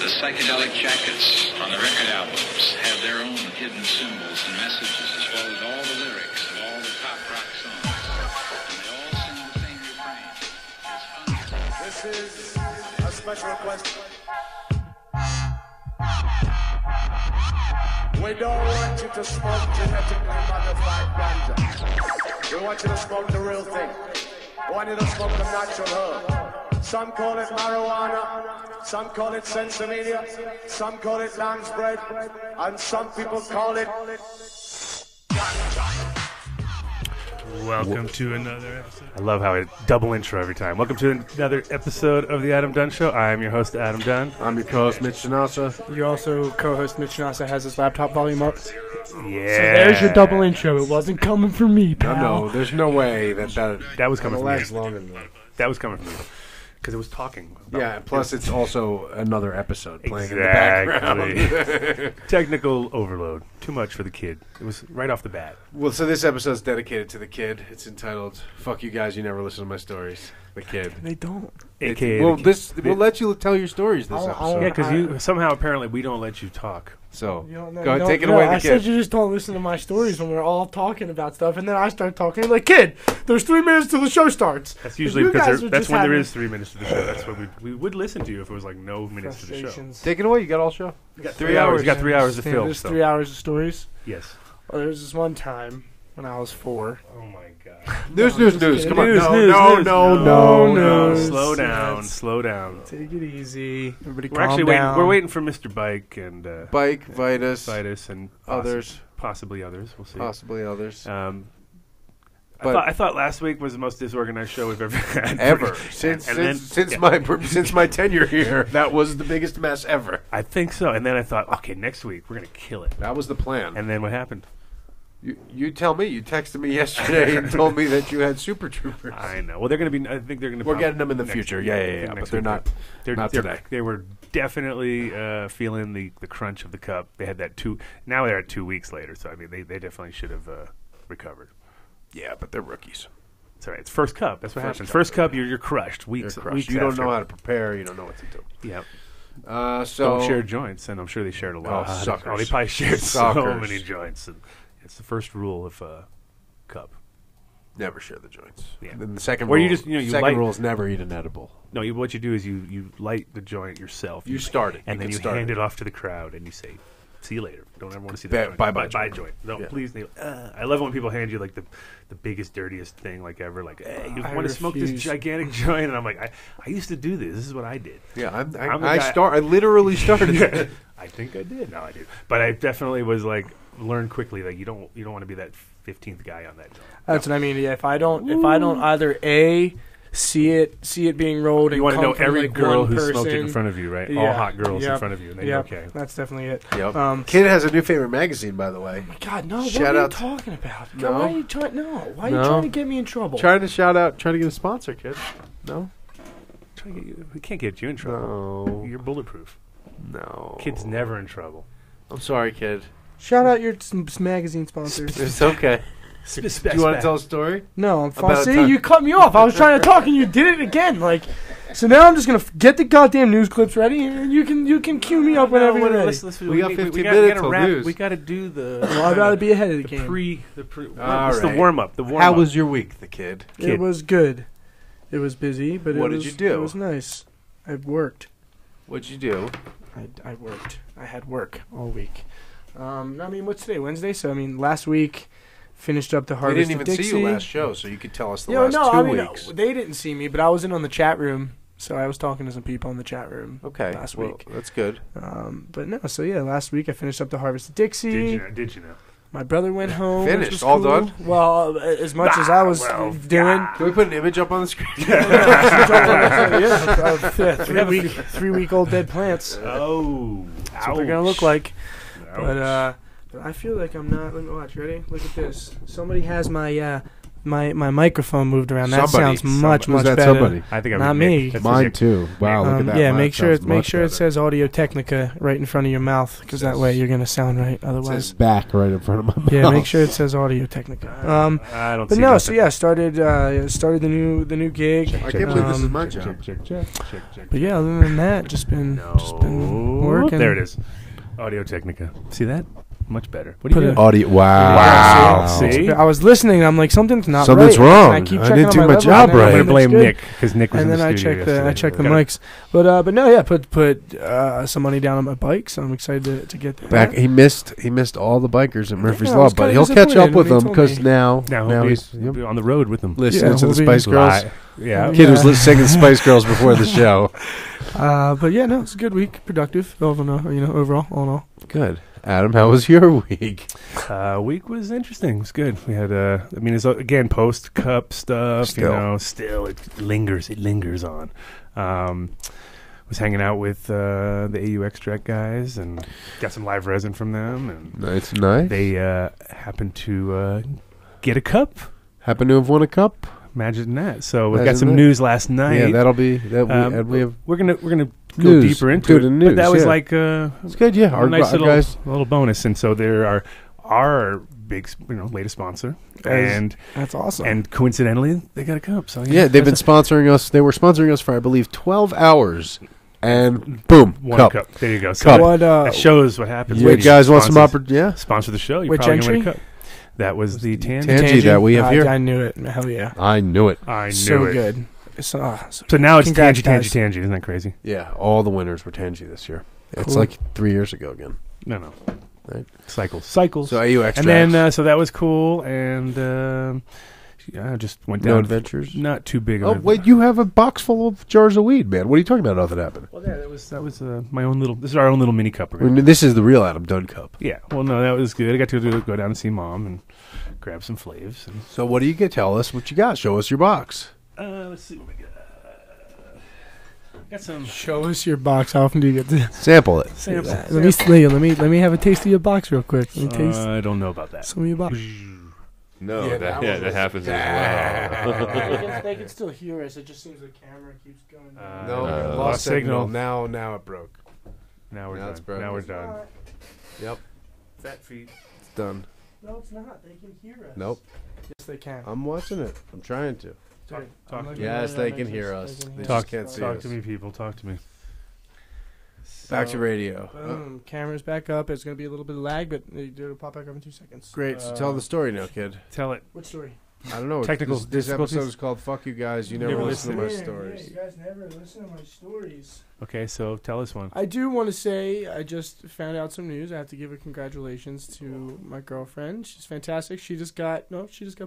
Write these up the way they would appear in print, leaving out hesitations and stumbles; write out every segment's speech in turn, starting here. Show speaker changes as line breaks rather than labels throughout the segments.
The psychedelic jackets on the record albums have their own hidden symbols and messages, as well as all the lyrics of all the pop rock songs. And they all sing the same refrain. It's fun.
This is a special request. We don't want you to smoke genetically modified ganja. We want you to smoke the real thing. We want you to smoke the natural herb. Some call it marijuana, some call it sensimilla, some call it lamb's bread, and some people call it ganja.
Welcome to another episode. I love how it double intro every time. Welcome to another episode of the Adam Dunn Show. I am your host, Adam Dunn.
I'm your co-host, Mitch Janasa.
You're also co-host Mitch Janasa has his laptop volume up.
Yeah.
So there's your double intro. It wasn't coming from me, pal.
No, there's no way that
was coming from
lags
me.
long enough.
That was coming from me. Because it was talking.
Yeah, plus it's also another episode playing
Exactly.
in the background.
Technical overload. Too much for the kid. It was right off the bat.
Well, so this episode's dedicated to the kid. It's entitled, Fuck You Guys, You Never Listen to My Stories. The kid.
They don't.
AKA
Well,
the kid.
we'll let you tell your stories this
I'll-
episode.
Yeah, because you somehow apparently we don't let you talk.
So,
You don't-
go
no,
ahead, take it
no,
away,
I
the
said
kid.
you just don't listen to my stories when we're all talking about stuff, and then I start talking like, kid, there's 3 minutes till the show starts.
That's usually
You guys
because
are
that's
just
when there
having
is 3 minutes to the show. That's what we would listen to you if it was like no minutes to the show.
frustrations.
Take it away, you got all show?
You got 3 hours. You got 3 hours to
Yeah,
fill.
There's
So.
3 hours of stories.
Yes.
Well, there was this one time when I was 4.
Oh my god.
News.
just
Come
kidding.
on.
News,
No.
news.
Slow
Yes.
down. Slow down.
Take it easy. Everybody
We're
calm
actually
down.
waiting. We're waiting for Mr. Bike and
Bike, Vitus,
Vitus and
others.
possibly others. We'll see.
Possibly others.
I thought last week was the most disorganized show we've ever had.
Ever. Since my tenure here, that was the biggest mess ever.
I think so. And then I thought, okay, next week we're gonna kill it.
That was the plan.
And then what happened?
You tell me. You texted me yesterday and told me that you had Super Troopers.
I know. Well, they're gonna be. I think they're gonna.
We're getting them in the
next
future.
week.
Yeah.
I think
But
next
they're
week
not. Not today.
They were definitely feeling the crunch of the cup. They had that 2. Now they're at 2 weeks later. So I mean, they definitely should have recovered.
Yeah, but they're rookies.
It's all right. It's first cup. That's what
First
happens.
cup,
First cup,
yeah.
you're crushed. Weeks.
You're crushed.
Weeks
You don't
after.
know how to prepare. You don't know what to do.
Yeah.
So
Don't share joints, and I'm sure they shared a lot.
Oh, suckers.
They probably shared so
Suckers.
many joints. And it's the first rule of cup.
never share the joints.
Yeah.
Then the second
Where
rule.
you just you
second
light,
rule is never eat an edible.
No, what you do is you light the joint yourself.
You start it,
and
you
then
can
you
start
hand
it.
it off to the crowd, and you say, "See you later." Don't ever want to see that joint.
Bye-bye
Bye
joint.
joint. No,
Yeah.
please. I love it when people hand you like the biggest, dirtiest thing like ever. Like, hey, you
I
want to smoke this
refuse.
gigantic joint? And I'm like, I used to do this. This is what I did.
Yeah,
I'm the guy-
I literally started it.
I think I did. No, I did. But I definitely was like learned quickly that you don't want to be that 15th guy on that joint.
That's what I mean. Yeah, if I don't either see it being rolled,
You
and
want to
come
know
from,
every
like,
girl
one
who
person,
smoked it in front of you, right? All
Yeah.
hot girls in
Yep.
front of you. And then
Yep.
you're okay.
That's definitely it.
Yep. Kid has a new favorite magazine, by the way.
God, no!
Shout
what are you
out-
talking about?
No?
Why are you trying? No, why are
No?
you trying to get me in trouble?
Trying to shout out, trying to get a sponsor, kid. No?
Trying to get you, we can't get you in trouble.
No.
You're bulletproof.
No.
Kid's never in trouble.
I'm sorry, kid.
Shout out your magazine sponsors.
It's okay. Do you want to tell a story?
No, I'm
About
fine. See,
time.
you cut me off. I was trying to talk and you did it again. Like, so now I'm just gonna get the goddamn news clips ready, and you can cue me up whenever you're ready.
We got 15 minutes till news.
We got to do the.
Well, I'd rather be ahead of the game.
All
It's the
right.
warm up. The warm
How
up.
was your week, the kid?
It was good. It was busy, but
What
it
did
was,
you do?
It was nice. I worked.
What'd you do?
I worked. I had work all week. I mean, what's today? Wednesday. So I mean, last week finished up the
We
harvest.
didn't even
of
see you
Dixie.
last show, so you could tell us the
Yeah,
last
no,
2
I mean,
weeks.
they didn't see me, but I was in on the chat room, so I was talking to some people in the chat room.
Okay,
last
well,
week.
that's good.
But no, so yeah, last week I finished up the harvest of Dixie.
Did you know?
My brother went home. which
Finished,
was
all
cool.
done?
Well, as much as I was doing.
Can we put an image up on the screen?
Yeah, 3-week-old dead plants.
Oh,
That's what they're gonna look like.
Ouch.
But I feel like I'm not. Let me watch. Ready? Look at this. Somebody has my my microphone moved around. That
Somebody.
sounds much
Who's that
better.
somebody?
I think I'm
Not
Nick.
me.
That's
Mine
Nick.
too. Wow, look at that.
Yeah,
Mine
make sure
sounds much
it
better.
says Audio Technica right in front of your mouth, because that way you're gonna sound right.
It
Otherwise,
says back right in front of my mouth.
yeah, make sure it says Audio Technica.
I don't
But
see
no,
nothing.
so yeah, started the new gig.
I can't believe this is
Um,
my job.
Check.
But yeah, other than that, just been working.
There it is. Audio Technica. See that? Much better. What do
Put
you
it-
do?
Audio. Wow.
Wow. See?
I was listening. I'm like, something's not
Something's
right.
wrong.
And I keep
I
checking
didn't
on
do my
level,
job
and
right.
I'm
everything's
going to blame
good.
Nick because Nick was
And
in
then
the
I
studio
checked the
yesterday.
mics. But no, yeah, put some money down on my bike, so I'm excited to get that.
Back, he missed all the bikers at Murphy's
I
Law,
was
but
kinda
he'll catch
disappointed
up with
when he
them
told
because
me.
now
Now
he's
he'll be on the road with them.
listening
Yeah,
to
we'll
the
be
Spice Girls.
Yeah.
Kid was singing Spice Girls before the show.
But yeah, no, it's a good week, productive. Overall, all in all.
Good. Adam, how was your week?
Week was interesting. It was good. We had, it's again post cup stuff.
Still.
Still it lingers on. Was hanging out with the AU Extract guys and got some live resin from them, and
Nice.
they happened to get a cup.
Happen to have won a cup?
Imagine that. So we got
Imagine
some
that.
news last night.
Yeah, that'll be that. And we have
we're gonna go
News.
deeper into
Do
it.
the
But
news,
that was
yeah.
like
it's good. Yeah,
a nice little,
guys.
little bonus. And so there are our big, latest sponsor, and
That's awesome.
and coincidentally they got a cup. So
Yeah, they've been sponsoring us. They were sponsoring us for I believe 12 hours, and boom,
one
cup.
cup. There you go. So
Cup.
that shows what happens.
You
when
guys want some
sponsors-
opportunity? Yeah,
Sponsor the show. You're
Which
probably gonna win
entry?
a cup. That was the Tangy.
Tangy that we have here.
I knew it. Hell yeah.
I knew it.
I knew
So
it.
good. So
now it's
Congrats,
Tangy.
guys.
Isn't that crazy?
Yeah, all the winners were Tangy this year. It's
Cool.
like 3 years ago again.
No.
Right.
Cycles.
So AU Extracts.
And then so that was cool, and I just went down.
No adventures.
Not too big.
Oh
of a-
wait, you have a box full of jars of weed, man. What are you talking about? How that happened?
Well, yeah, that was my own little. This is our own little mini cup.
I mean, this is the real Adam Dunn cup.
Yeah. Well, no, that was good. I got to go down and see Mom and grab some flavs. And,
So what do you get? Tell us what you got. Show us your box.
let's see what we got. Got some.
show us your box. How often do you get to
Sample it.
Sample.
Let me have a taste of your box real quick. Let me taste
I don't know about that.
some of your box.
No,
Yeah,
that happens as well.
They can still hear us. It just seems the camera keeps going.
No,
Uh,
lost
signal.
signal. Now it broke.
Now we're
Now it's
done.
broken.
Now we're done.
Yep,
Fat feet.
it's done.
No, it's not. They can hear us.
Nope.
Yes, they can.
I'm watching it. I'm trying to.
Talk
I'm looking
Yes,
at it,
they
it
can
makes
hear
us-
us.
they can
They
hear
Talk,
us.
can't see
talk
us.
to me, people. Talk to me.
Back to radio.
Boom. Camera's back up. It's going to be a little bit of lag, but it'll pop back up in 2 seconds.
Great. So tell the story now, kid.
Tell it.
What story?
I don't know.
Technical
This
difficulties?
episode is called "Fuck You Guys." You never
Never
listen to my
listen.
stories.
you guys never listen to my stories.
Okay, so tell us one.
I do want to say I just found out some news. I have to give a congratulations to my girlfriend. She's fantastic. She just got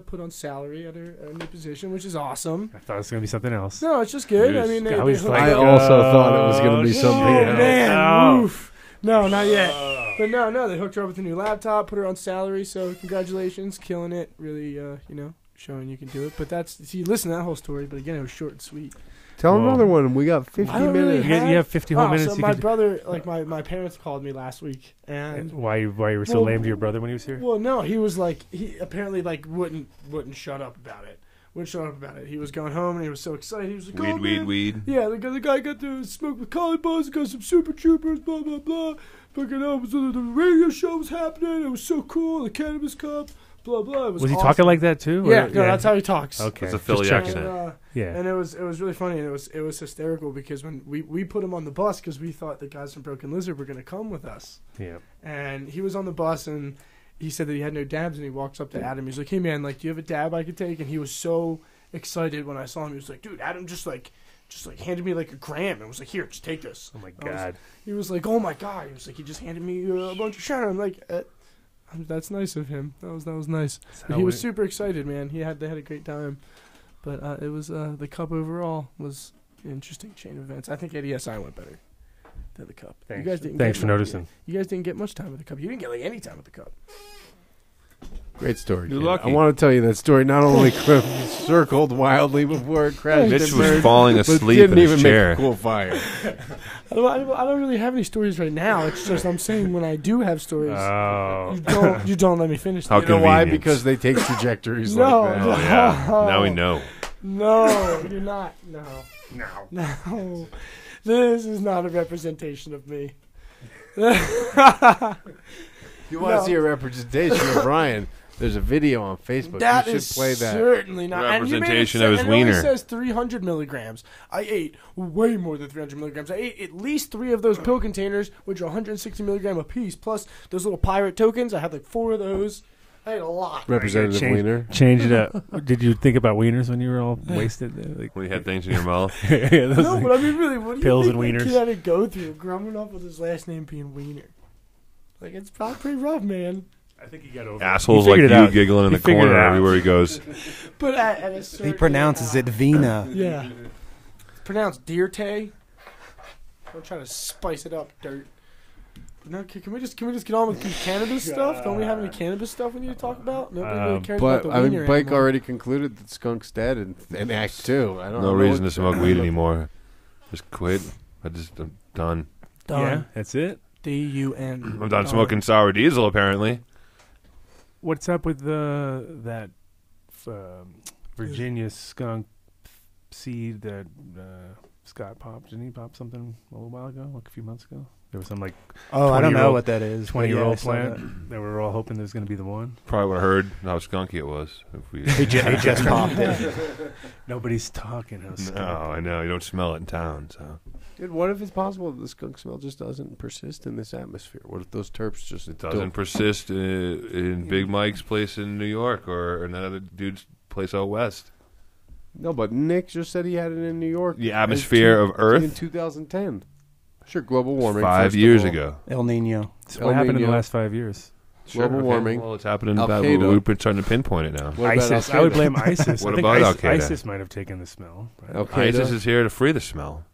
put on salary at her new position, which is awesome.
I thought it was gonna be something else.
No, it's just good. I
News.
mean, they,
I was
they
like,
I
hooked
also
up-
thought it was going to be something
Oh
else.
man,
Oh.
oof. No, not yet. But no, they hooked her up with a new laptop, put her on salary. So congratulations, killing it. Really, showing you can do it. But listen to that whole story. But again, it was short and sweet.
Tell
Well,
another one. We got 50
I don't really
minutes.
You have 50 whole minutes.
So
you
my
could-
brother, my parents called me last week, and
why you were so
Well,
lame to your brother when he was here?
well, no, he was like he apparently wouldn't shut up about it. Wouldn't shut up about it. He was going home and he was so excited. He was like, "Oh, man."
Weed.
Yeah, the guy got to smoke with college boys, got some super troopers, blah blah blah. Fucking hell, the radio show was happening. It was so cool. The cannabis cup, blah blah. It was
Was he
awesome.
talking like that too?
Yeah,
Or-
no, that's how he talks.
Okay,
It's a
just
Philly
checking.
accent.
Yeah.
And it was really funny, and it was hysterical because when we put him on the bus because we thought the guys from Broken Lizard were gonna come with us,
Yeah.
and he was on the bus and he said that he had no dabs, and he walks up to Adam. He's like, "Hey man, like, do you have a dab I could take?" And he was so excited when I saw him. He was like, "Dude, Adam just handed me like a gram and was like, here, just take this."
Oh my
I was-
god.
He was like, "Oh my god!" He was like, "He just handed me a bunch of shit." I'm like, "That's nice of him. That was nice." But he was super excited, man. They had a great time. But it was the cup overall was an interesting chain of events. I think ADSI went better than the cup.
Thanks.
You guys didn't
Thanks
get
for
much-
noticing.
You guys didn't get much time with the cup. You didn't get like any time with the cup.
Great story.
You're
kid.
lucky.
I want to tell you that story. Not only circled wildly before it crashed,
Mitch
and
was
burned,
falling
but
asleep
didn't
in his
even
chair.
make a cool fire.
I don't really have any stories right now. It's just I'm saying when I do have stories,
Oh.
you don't let me finish.
How
them.
You know why?
convenient.
Because they take trajectories
No,
like that.
Oh, yeah. Now we know.
No, you're not. No.
No.
No. This is not a representation of me.
You want to
No.
see a representation of Brian? There's a video on Facebook.
That
you should
is
play that.
certainly not. And you made it
Representation of his
and it only
wiener.
says 300 milligrams. I ate way more than 300 milligrams. I ate at least 3 of those pill containers, which are 160 milligram a piece, plus those little pirate tokens. I had like 4 of those. I ate a lot.
Representative Wiener.
Change it up. Did you think about wieners when you were all wasted? Like,
When you had things in your mouth.
yeah, those
No,
things.
but I mean, really, what do you
Pills
think
and
that
wieners.
kid had to go through growing up with his last name being Wiener? Like, it's probably pretty rough, man.
I think he got over
Assholes
He
like
figured
you
it out.
giggling in
He
the
figured it
corner
out.
everywhere he goes.
But at a certain...
He pronounces it Vina.
Yeah. It's pronounced Deerte. Don't try to spice it up, dirt. No, can we just get on with the cannabis stuff? Don't we have any cannabis stuff we need to talk about? Nobody really cares about
But
the
I mean,
wiener
Blake
anymore.
already concluded that Skunk's dead in Act 2. I don't
No
know
reason
what-
to smoke weed anymore. Just quit. I'm done.
Done.
Yeah, that's it.
D-U-N.
I'm done smoking sour diesel, apparently.
What's up with that Virginia skunk seed that Scott popped? Didn't he pop something a little while ago, like a few months ago? There was some like
Oh, I don't know
20-year-old
what that is. but
20-year-old
I saw that.
plant that we were all hoping there's going to be the one.
Probably would have heard how skunky it was. If we...
He just popped it.
Nobody's talking. How skunk.
No, I know. You don't smell it in town, so.
Dude, what if it's possible that the skunk smell just doesn't persist in this atmosphere? What if those terps just
It doesn't persist in Big Mike's place in New York or another dude's place out west.
No, but Nick just said he had it in New York.
The atmosphere of
in
Earth
2010. Sure, global warming.
5
first of
years
all.
ago.
El Nino.
So what happened in the
Nino.
last 5 years?
Global warming.
Well, it's happening.
Al
About,
Qaeda.
we're starting to pinpoint it now.
What about
ISIS.
Al
I would
Qaeda?
blame ISIS.
What
I think
about Al
ISIS,
Qaeda?
ISIS might have taken the smell. but-
Al Qaeda.
ISIS is here to free the smell.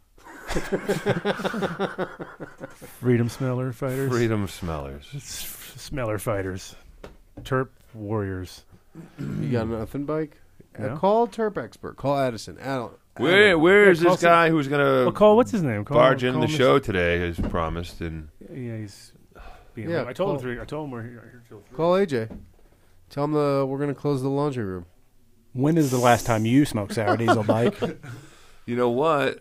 Freedom smeller fighters.
Freedom smellers.
Smeller fighters. Terp warriors.
You got nothing, Bike?
No.
Call Terp expert. Call Addison.
Where is
call
this guy who's
Well,
going to
call what's his name? Call,
barge in
call
the
him
show today as promised? And
Yeah, he's. Being
Yeah,
I told
call-
him. I told him we're here till 3.
Call AJ. Tell him we're going to close the laundry room.
When is the last time you smoked sour diesel, Bike?
you know what?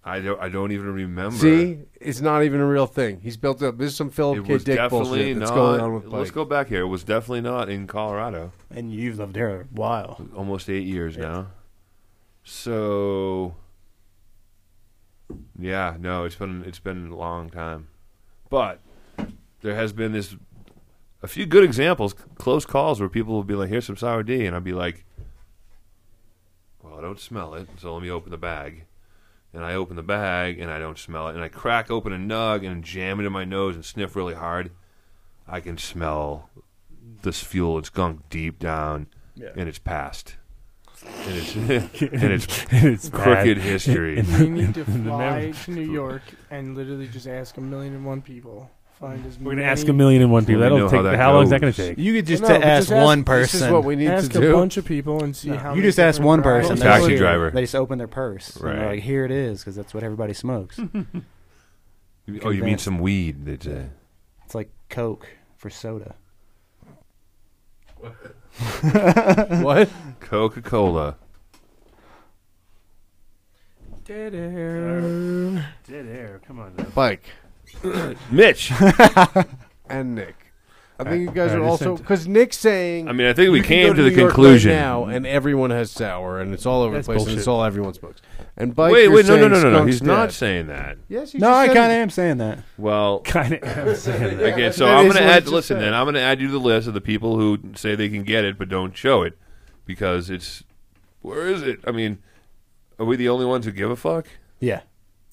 I don't even remember.
See? It's not even a real thing. He's built up. This is some Philip
It
K.
was
Dick
definitely
bullshit that's
not.
going on with
Let's
Bike.
go back here. It was definitely not in Colorado.
And you've lived there a while.
Almost 8 years now. So, yeah, no, it's been a long time, but there has been a few good examples, close calls where people will be like, "Here's some sour D," and I'll be like, "Well, I don't smell it, so let me open the bag." And I open the bag and I don't smell it, and I crack open a nug and jam it in my nose and sniff really hard. I can smell this fuel and skunk deep down, and it's past. And it's crooked history.
We need to
In the
fly
mem-
to New York and literally just ask 1,000,001 people. Find as
We're gonna
many-
ask 1,000,001 people.
Well, we
That'll
know
take.
how that
How long is that
goes.
going to take?
You could just
No, but
ask
just ask-
one
This is
person.
what we need
ask
to
a
do.
bunch of people and see how.
You
many
just ask
different
one person.
varieties.
They
Taxi
just-
driver.
They just open their purse. And they're
Right.
like, here it is, because that's what everybody smokes.
Oh, you mean some weed? They'd say.
It's like Coke for soda.
What?
Coca-Cola.
Dead air.
Dead air. Come on. Now.
Bike
Mitch.
and Nick. I think you guys
Alright,
are
I
also
sent-
because Nick's saying.
I mean, I think we
you can
came
go
to the
New York
conclusion.
right now, and everyone has sour, and it's all over
That's
the place, and
bullshit.
it's all everyone smokes. And Bike,
Wait,
you're
wait, no.
saying Skunk's
He's not
dead.
saying that.
Yes, you
No,
just
I
said
kind of
it.
am saying that.
Well,
Kind of saying that.
okay, so
That
I'm
is
going to
what
add.
it just
Listen,
said.
then I'm going to add you to the list of the people who say they can get it but don't show it because it's. Where is it? I mean, are we the only ones who give a fuck?
Yeah.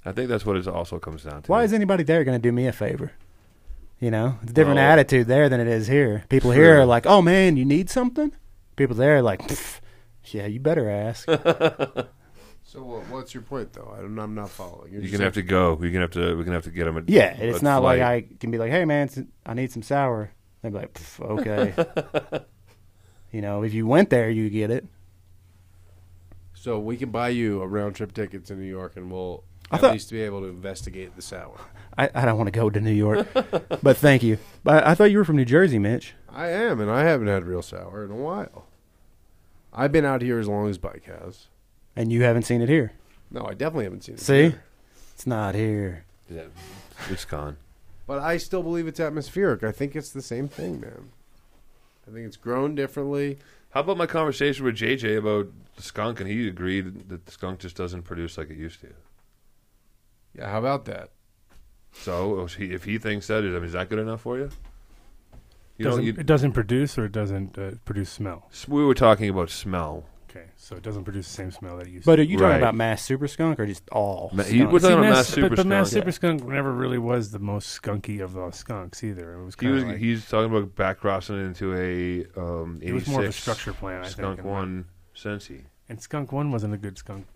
I think that's what it also comes down to.
Why is anybody there going to do me a favor? You know, it's a different
Well,
attitude there than it is here. People
true.
here are like, "Oh man, you need something." People there are like, "Pff, "Yeah, you better ask."
So what's your point, though? I'm not following.
You're gonna have to go. We're gonna have to get them.
Yeah, it's
a
not like
flight.
I can be like, "Hey man, I need some sour." They'd be like, "Pff, okay." You know, if you went there, you get it.
So we can buy you a round trip ticket to New York, and we'll at
thought-
least be able to investigate the sour.
I don't want to go to New York, but thank you. But I thought you were from New Jersey, Mitch.
I am, and I haven't had real sour in a while. I've been out here as long as Bike has.
And you haven't seen it here.
No, I definitely haven't seen it.
See?
here.
It's not here.
Yeah, it's gone.
But I still believe it's atmospheric. I think it's the same thing, man. I think it's grown differently.
How about my conversation with JJ about the skunk, and he agreed that the skunk just doesn't produce like it used to.
Yeah, how about that?
So if he thinks that, is that good enough for you?
It doesn't produce, or it doesn't produce smell.
We were talking about smell.
Okay, so it doesn't produce the same smell that it used
But
to.
are you talking
Right.
about Mass Super Skunk or just all
We're
skunks?
talking about Mass Super
but Mass
Skunk.
Super Skunk never really was the most skunky of the skunks either. It was kind of like,
He's talking about back crossing it into a
it was more of a
86
structure plan, I
Skunk
think.
1 Sensi.
And Skunk 1 wasn't a good skunk.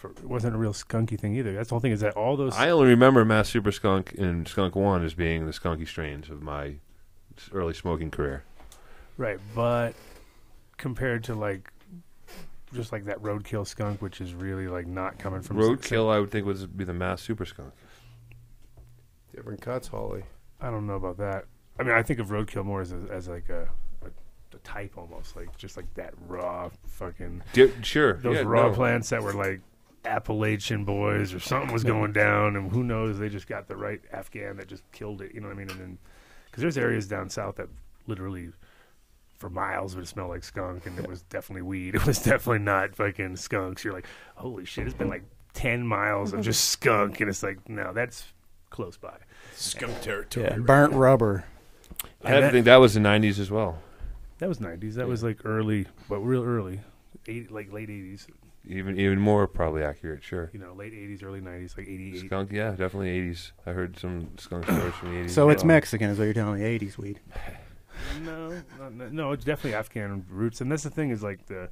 It wasn't a real skunky thing either. That's the whole thing, is that all those...
I only remember Mass Super Skunk and Skunk 1 as being the skunky strains of my early smoking career.
Right, but compared to like just like that roadkill skunk, which is really like not coming from
Roadkill, I would think, would be the Mass Super Skunk.
Different cuts, Holly.
I don't know about that. I mean, I think of roadkill more as like a type almost, like just like that raw fucking
Sure.
those raw plants that were like Appalachian boys or something was going down, and who knows, they just got the right Afghan that just killed it. You know what I mean? And then because there's areas down south that literally for miles would smell like skunk, and it was definitely weed. It was definitely not fucking skunks. You're like, holy shit, it's been like 10 miles of just skunk, and it's like, no, that's close by.
Skunk territory.
Yeah, burnt rubber.
I have to think that was the 90s as well.
That was 90s. That was like early, but real early, like late 80s.
Even more probably accurate, sure.
You know, late 80s, early 90s, like 88.
Skunk, yeah, definitely 80s. I heard some skunk stories from the 80s.
So
as
it's
well.
Mexican is what you're telling me, 80s weed.
No, it's definitely Afghan roots, and that's the thing, is like the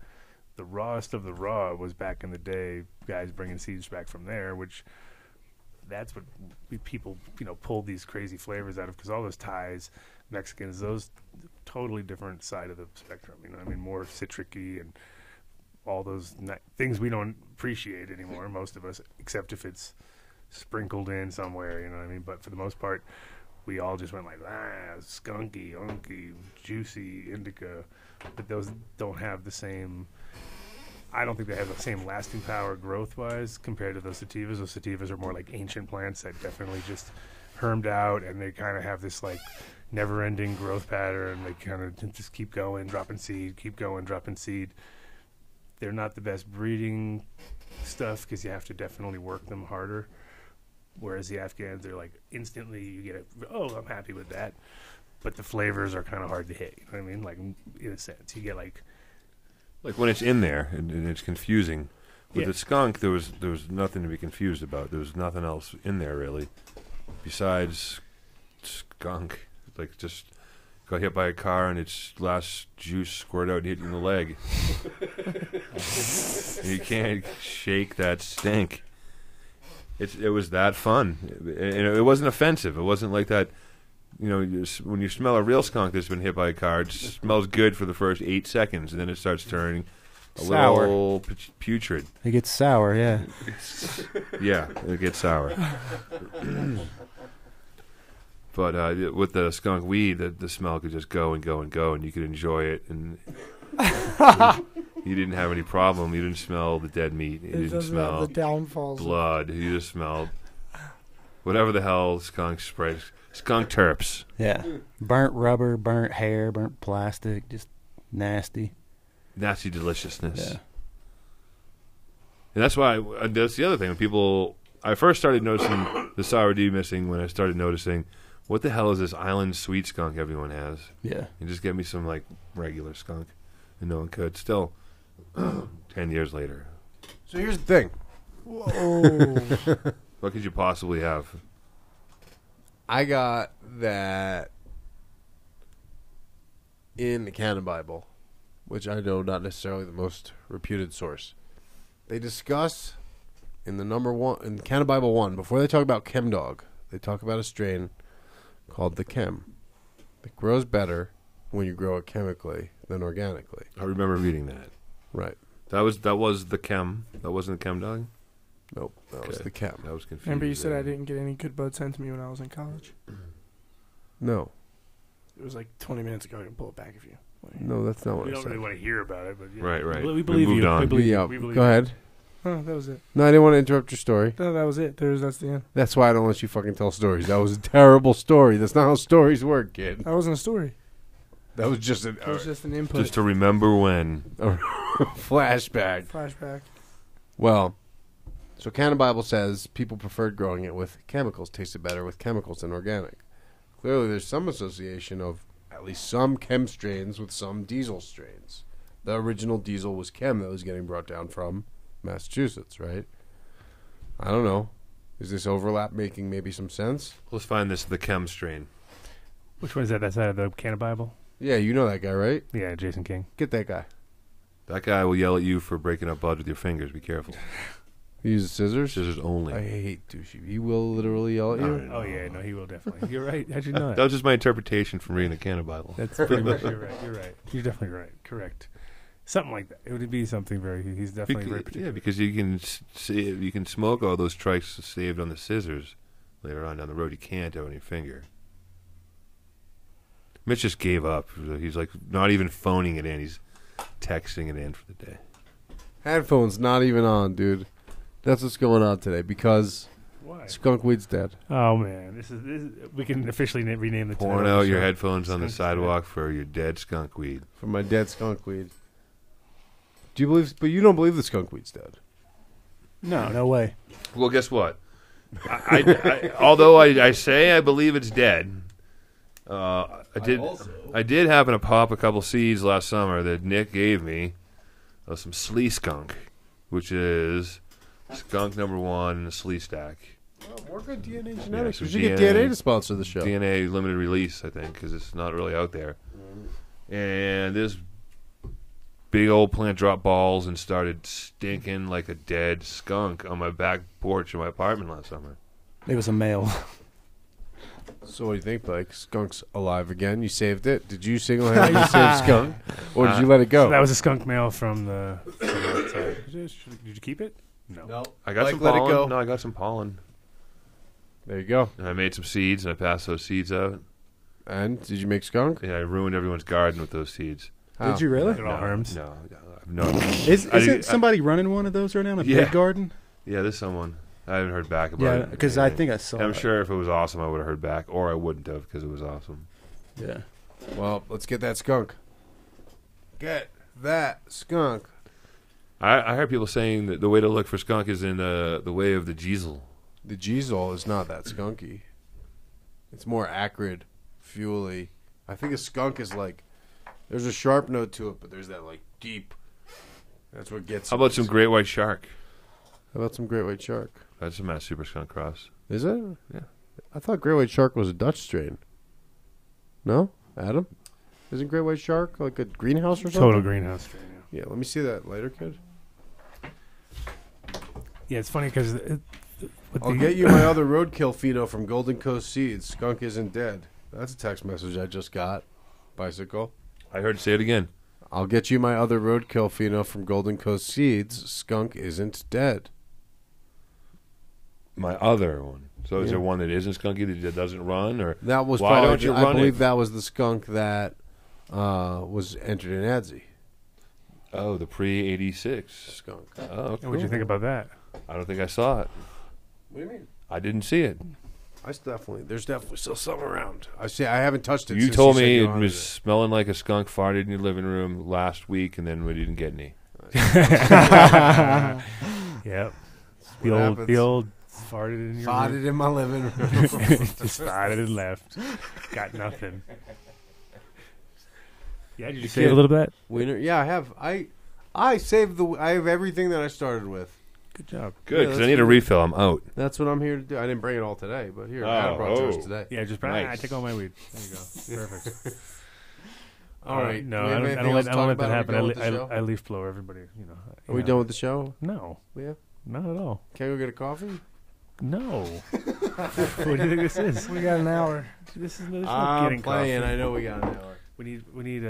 rawest of the raw was back in the day, guys bringing seeds back from there, which that's what people pulled these crazy flavors out of, because all those Thais, Mexicans, those totally different side of the spectrum. You know, I mean, more citric-y and all those things we don't appreciate anymore, most of us, except if it's sprinkled in somewhere. You know what I mean? But for the most part, we all just went like, skunky, unky, juicy, indica. But those don't have the same... I don't think they have the same lasting power growth-wise compared to those sativas. Those sativas are more like ancient plants that definitely just hermed out, and they kind of have this like never-ending growth pattern. They kind of just keep going, dropping seed, keep going, dropping seed. They're not the best breeding stuff because you have to definitely work them harder. Whereas the Afghans, they're like instantly you get I'm happy with that. But the flavors are kind of hard to hit. You know what I mean? Like in a sense, you get like
when it's in there and it's confusing. With
Yeah.
the skunk, there was nothing to be confused about. There was nothing else in there really, besides skunk. Like just got hit by a car and its last juice squirted out and hit you in the leg. You can't shake that stink. It was that fun, and it wasn't offensive. It wasn't like that. You know, when you smell a real skunk that's been hit by a car, it smells good for the first 8 seconds, and then it starts turning a
Sour.
little putrid.
It gets sour, yeah.
Yeah, it gets sour. But with the skunk weed, the smell could just go and go and go, and you could enjoy it, and you didn't have any problem. You didn't smell the dead meat. You didn't smell
the downfalls.
blood. You just smelled whatever the hell skunk sprays. Skunk terps.
Yeah. Burnt rubber, burnt hair, burnt plastic, just nasty.
Nasty deliciousness.
Yeah.
And that's why, that's the other thing. When I first started noticing the sour D missing when I started noticing, what the hell is this island sweet skunk everyone has?
Yeah.
And just get me some, like, regular skunk. And no one could. Still, 10 years later.
So here's the thing.
Whoa.
What could you possibly have?
I got that in the Canon Bible, which I know not necessarily the most reputed source. They discuss in the Canon Bible 1, before they talk about Chem Dog, they talk about a strain called the Chem. It grows better when you grow it chemically than organically.
I remember reading that.
Right.
That was the chem. That wasn't the chem dog?
Nope. That was
Okay.
the chem.
That was confusing.
Remember you said I didn't get any good buds sent to me when I was in college?
No.
It was like 20 minutes ago. I can pull it back if you want to hear.
No, that's not what
We
I
don't
said.
really want to hear about it, but yeah.
Right, right.
We believe
moved
you.
on.
We believe
Yeah,
you. We believe
go
you.
ahead.
Oh, that was it.
No, I didn't want to interrupt your story.
No, that was it. That's the end.
That's why I don't let you fucking tell stories. That was a terrible story. That's not how stories work, kid.
That wasn't a story.
That was just
It was just an input.
Just to remember when.
a flashback.
Flashback.
Well, so Canon Bible says people preferred growing it with chemicals. Tasted better with chemicals than organic. Clearly, there's some association of at least some chem strains with some diesel strains. The original diesel was chem that was getting brought down from Massachusetts, right? I don't know. Is this overlap making maybe some sense?
Let's find the chem strain.
Which one is that? That side of the Canon Bible?
Yeah, you know that guy, right?
Yeah, Jason King.
Get that guy.
That guy will yell at you for breaking up bud with your fingers. Be careful.
He uses scissors.
Scissors only.
I hate douchey. He will literally yell at you.
Oh yeah, no, he will definitely. You're right. How'd you know
That
that?
was just my interpretation from reading the Canon Bible.
That's pretty much. You're right. You're right. You're definitely right. Correct. Something like that. It would be something very. He's definitely very particular.
Yeah, because you can you can smoke all those trikes saved on the scissors later on down the road. You can't on your finger. Mitch just gave up. He's like not even phoning it in. He's texting it in for the day.
Headphones not even on, dude. That's what's going on today because
Why?
skunkweed's dead.
Oh man, this is we can officially rename the
Pouring
title of
out
the
your
show.
headphones on the
Skunk's
sidewalk for your dead skunkweed.
For my dead skunkweed. Do you believe? But you don't believe the skunkweed's dead.
No way.
Well, guess what? Although I say I believe it's dead, I did happen to pop a couple seeds last summer that Nick gave me of some slee skunk, which is skunk number 1 in the slee stack.
Oh, more good DNA genetics.
so
We should get
DNA
DNA to sponsor the show.
DNA limited release, I think, because it's not really out there. And this big old plant dropped balls and started stinking like a dead skunk on my back porch of my apartment last summer.
It was a male.
So what do you think, Blake? Skunk's alive again. You saved it. Did you single-handedly save skunk, or did you let it go?
So that was a skunk male from the. Did you keep it? No.
I got
Blake,
some
let it
pollen.
go.
No, I got some pollen.
There you go.
And I made some seeds, and I passed those seeds out.
And did you make skunk?
Yeah, I ruined everyone's garden with those seeds.
How?
Did you really?
It all harms.
No, no.
Isn't somebody running one of those right now in a
Yeah.
big garden?
Yeah, there's someone. I haven't heard back about
Yeah,
it.
because I think I saw
I'm
it.
sure if it was awesome, I would have heard back, or I wouldn't have because it was awesome.
Yeah.
Well, let's get that skunk. Get that skunk.
I heard people saying that the way to look for skunk is in the way of the Jeezel.
The Jeezel is not that skunky. It's more acrid, fuely. I think a skunk is like, there's a sharp note to it, but there's that like deep. That's what gets.
How about some great white shark?
How about some great white shark?
That's a Mass Super Skunk cross.
Is it?
Yeah.
I thought great white shark was a Dutch strain. No, Adam, isn't great white shark like a greenhouse or something?
Total greenhouse.
Yeah, let me see that later, kid.
Yeah, it's funny because
I'll get you my other roadkill pheno from Golden Coast Seeds. Skunk isn't dead. That's a text message I just got. Bicycle.
I heard say it again.
I'll get you my other roadkill pheno from Golden Coast Seeds. Skunk isn't dead.
My other one. So is
Yeah.
there one that isn't skunky that doesn't run, or
That was
why
probably.
don't you
I
run
believe
it?
that was the skunk that was entered in ADSI.
Oh, the pre-86
Skunk.
Oh, okay.
What'd you think about that?
I don't think I saw it.
What do you mean?
I didn't see it.
There's definitely still some around. I haven't touched it.
You
since
told
said
me
you
it
wanted
was smelling like a skunk farted in your living room last week, and then we didn't get any.
Yep.
what happens.
The old farted in your room.
Farted in my living room.
Just farted and left. Got nothing. Yeah, did you save a little bit?
Winner. Yeah, I have. I saved the. I have everything that I started with.
Good job.
Good,
Yeah,
because I
that's
need a
good.
refill. I'm out.
That's what I'm here to do. I didn't bring it all today, but here,
Oh,
Adam brought yours
oh.
today.
Yeah, just
Nice.
I take all my weed. There you go. Perfect.
All right.
No,
Do we
I
have
don't
anything else to
let
talk
that
about? Are we
happen.
done with the show?
I leaf blow everybody. You know.
Are we done with the show?
No,
Yeah.
not at all.
Can we go get a coffee?
No. What do you think this is?
We got an hour.
This is no
I'm
getting
playing.
coffee.
I know we got an hour.
We need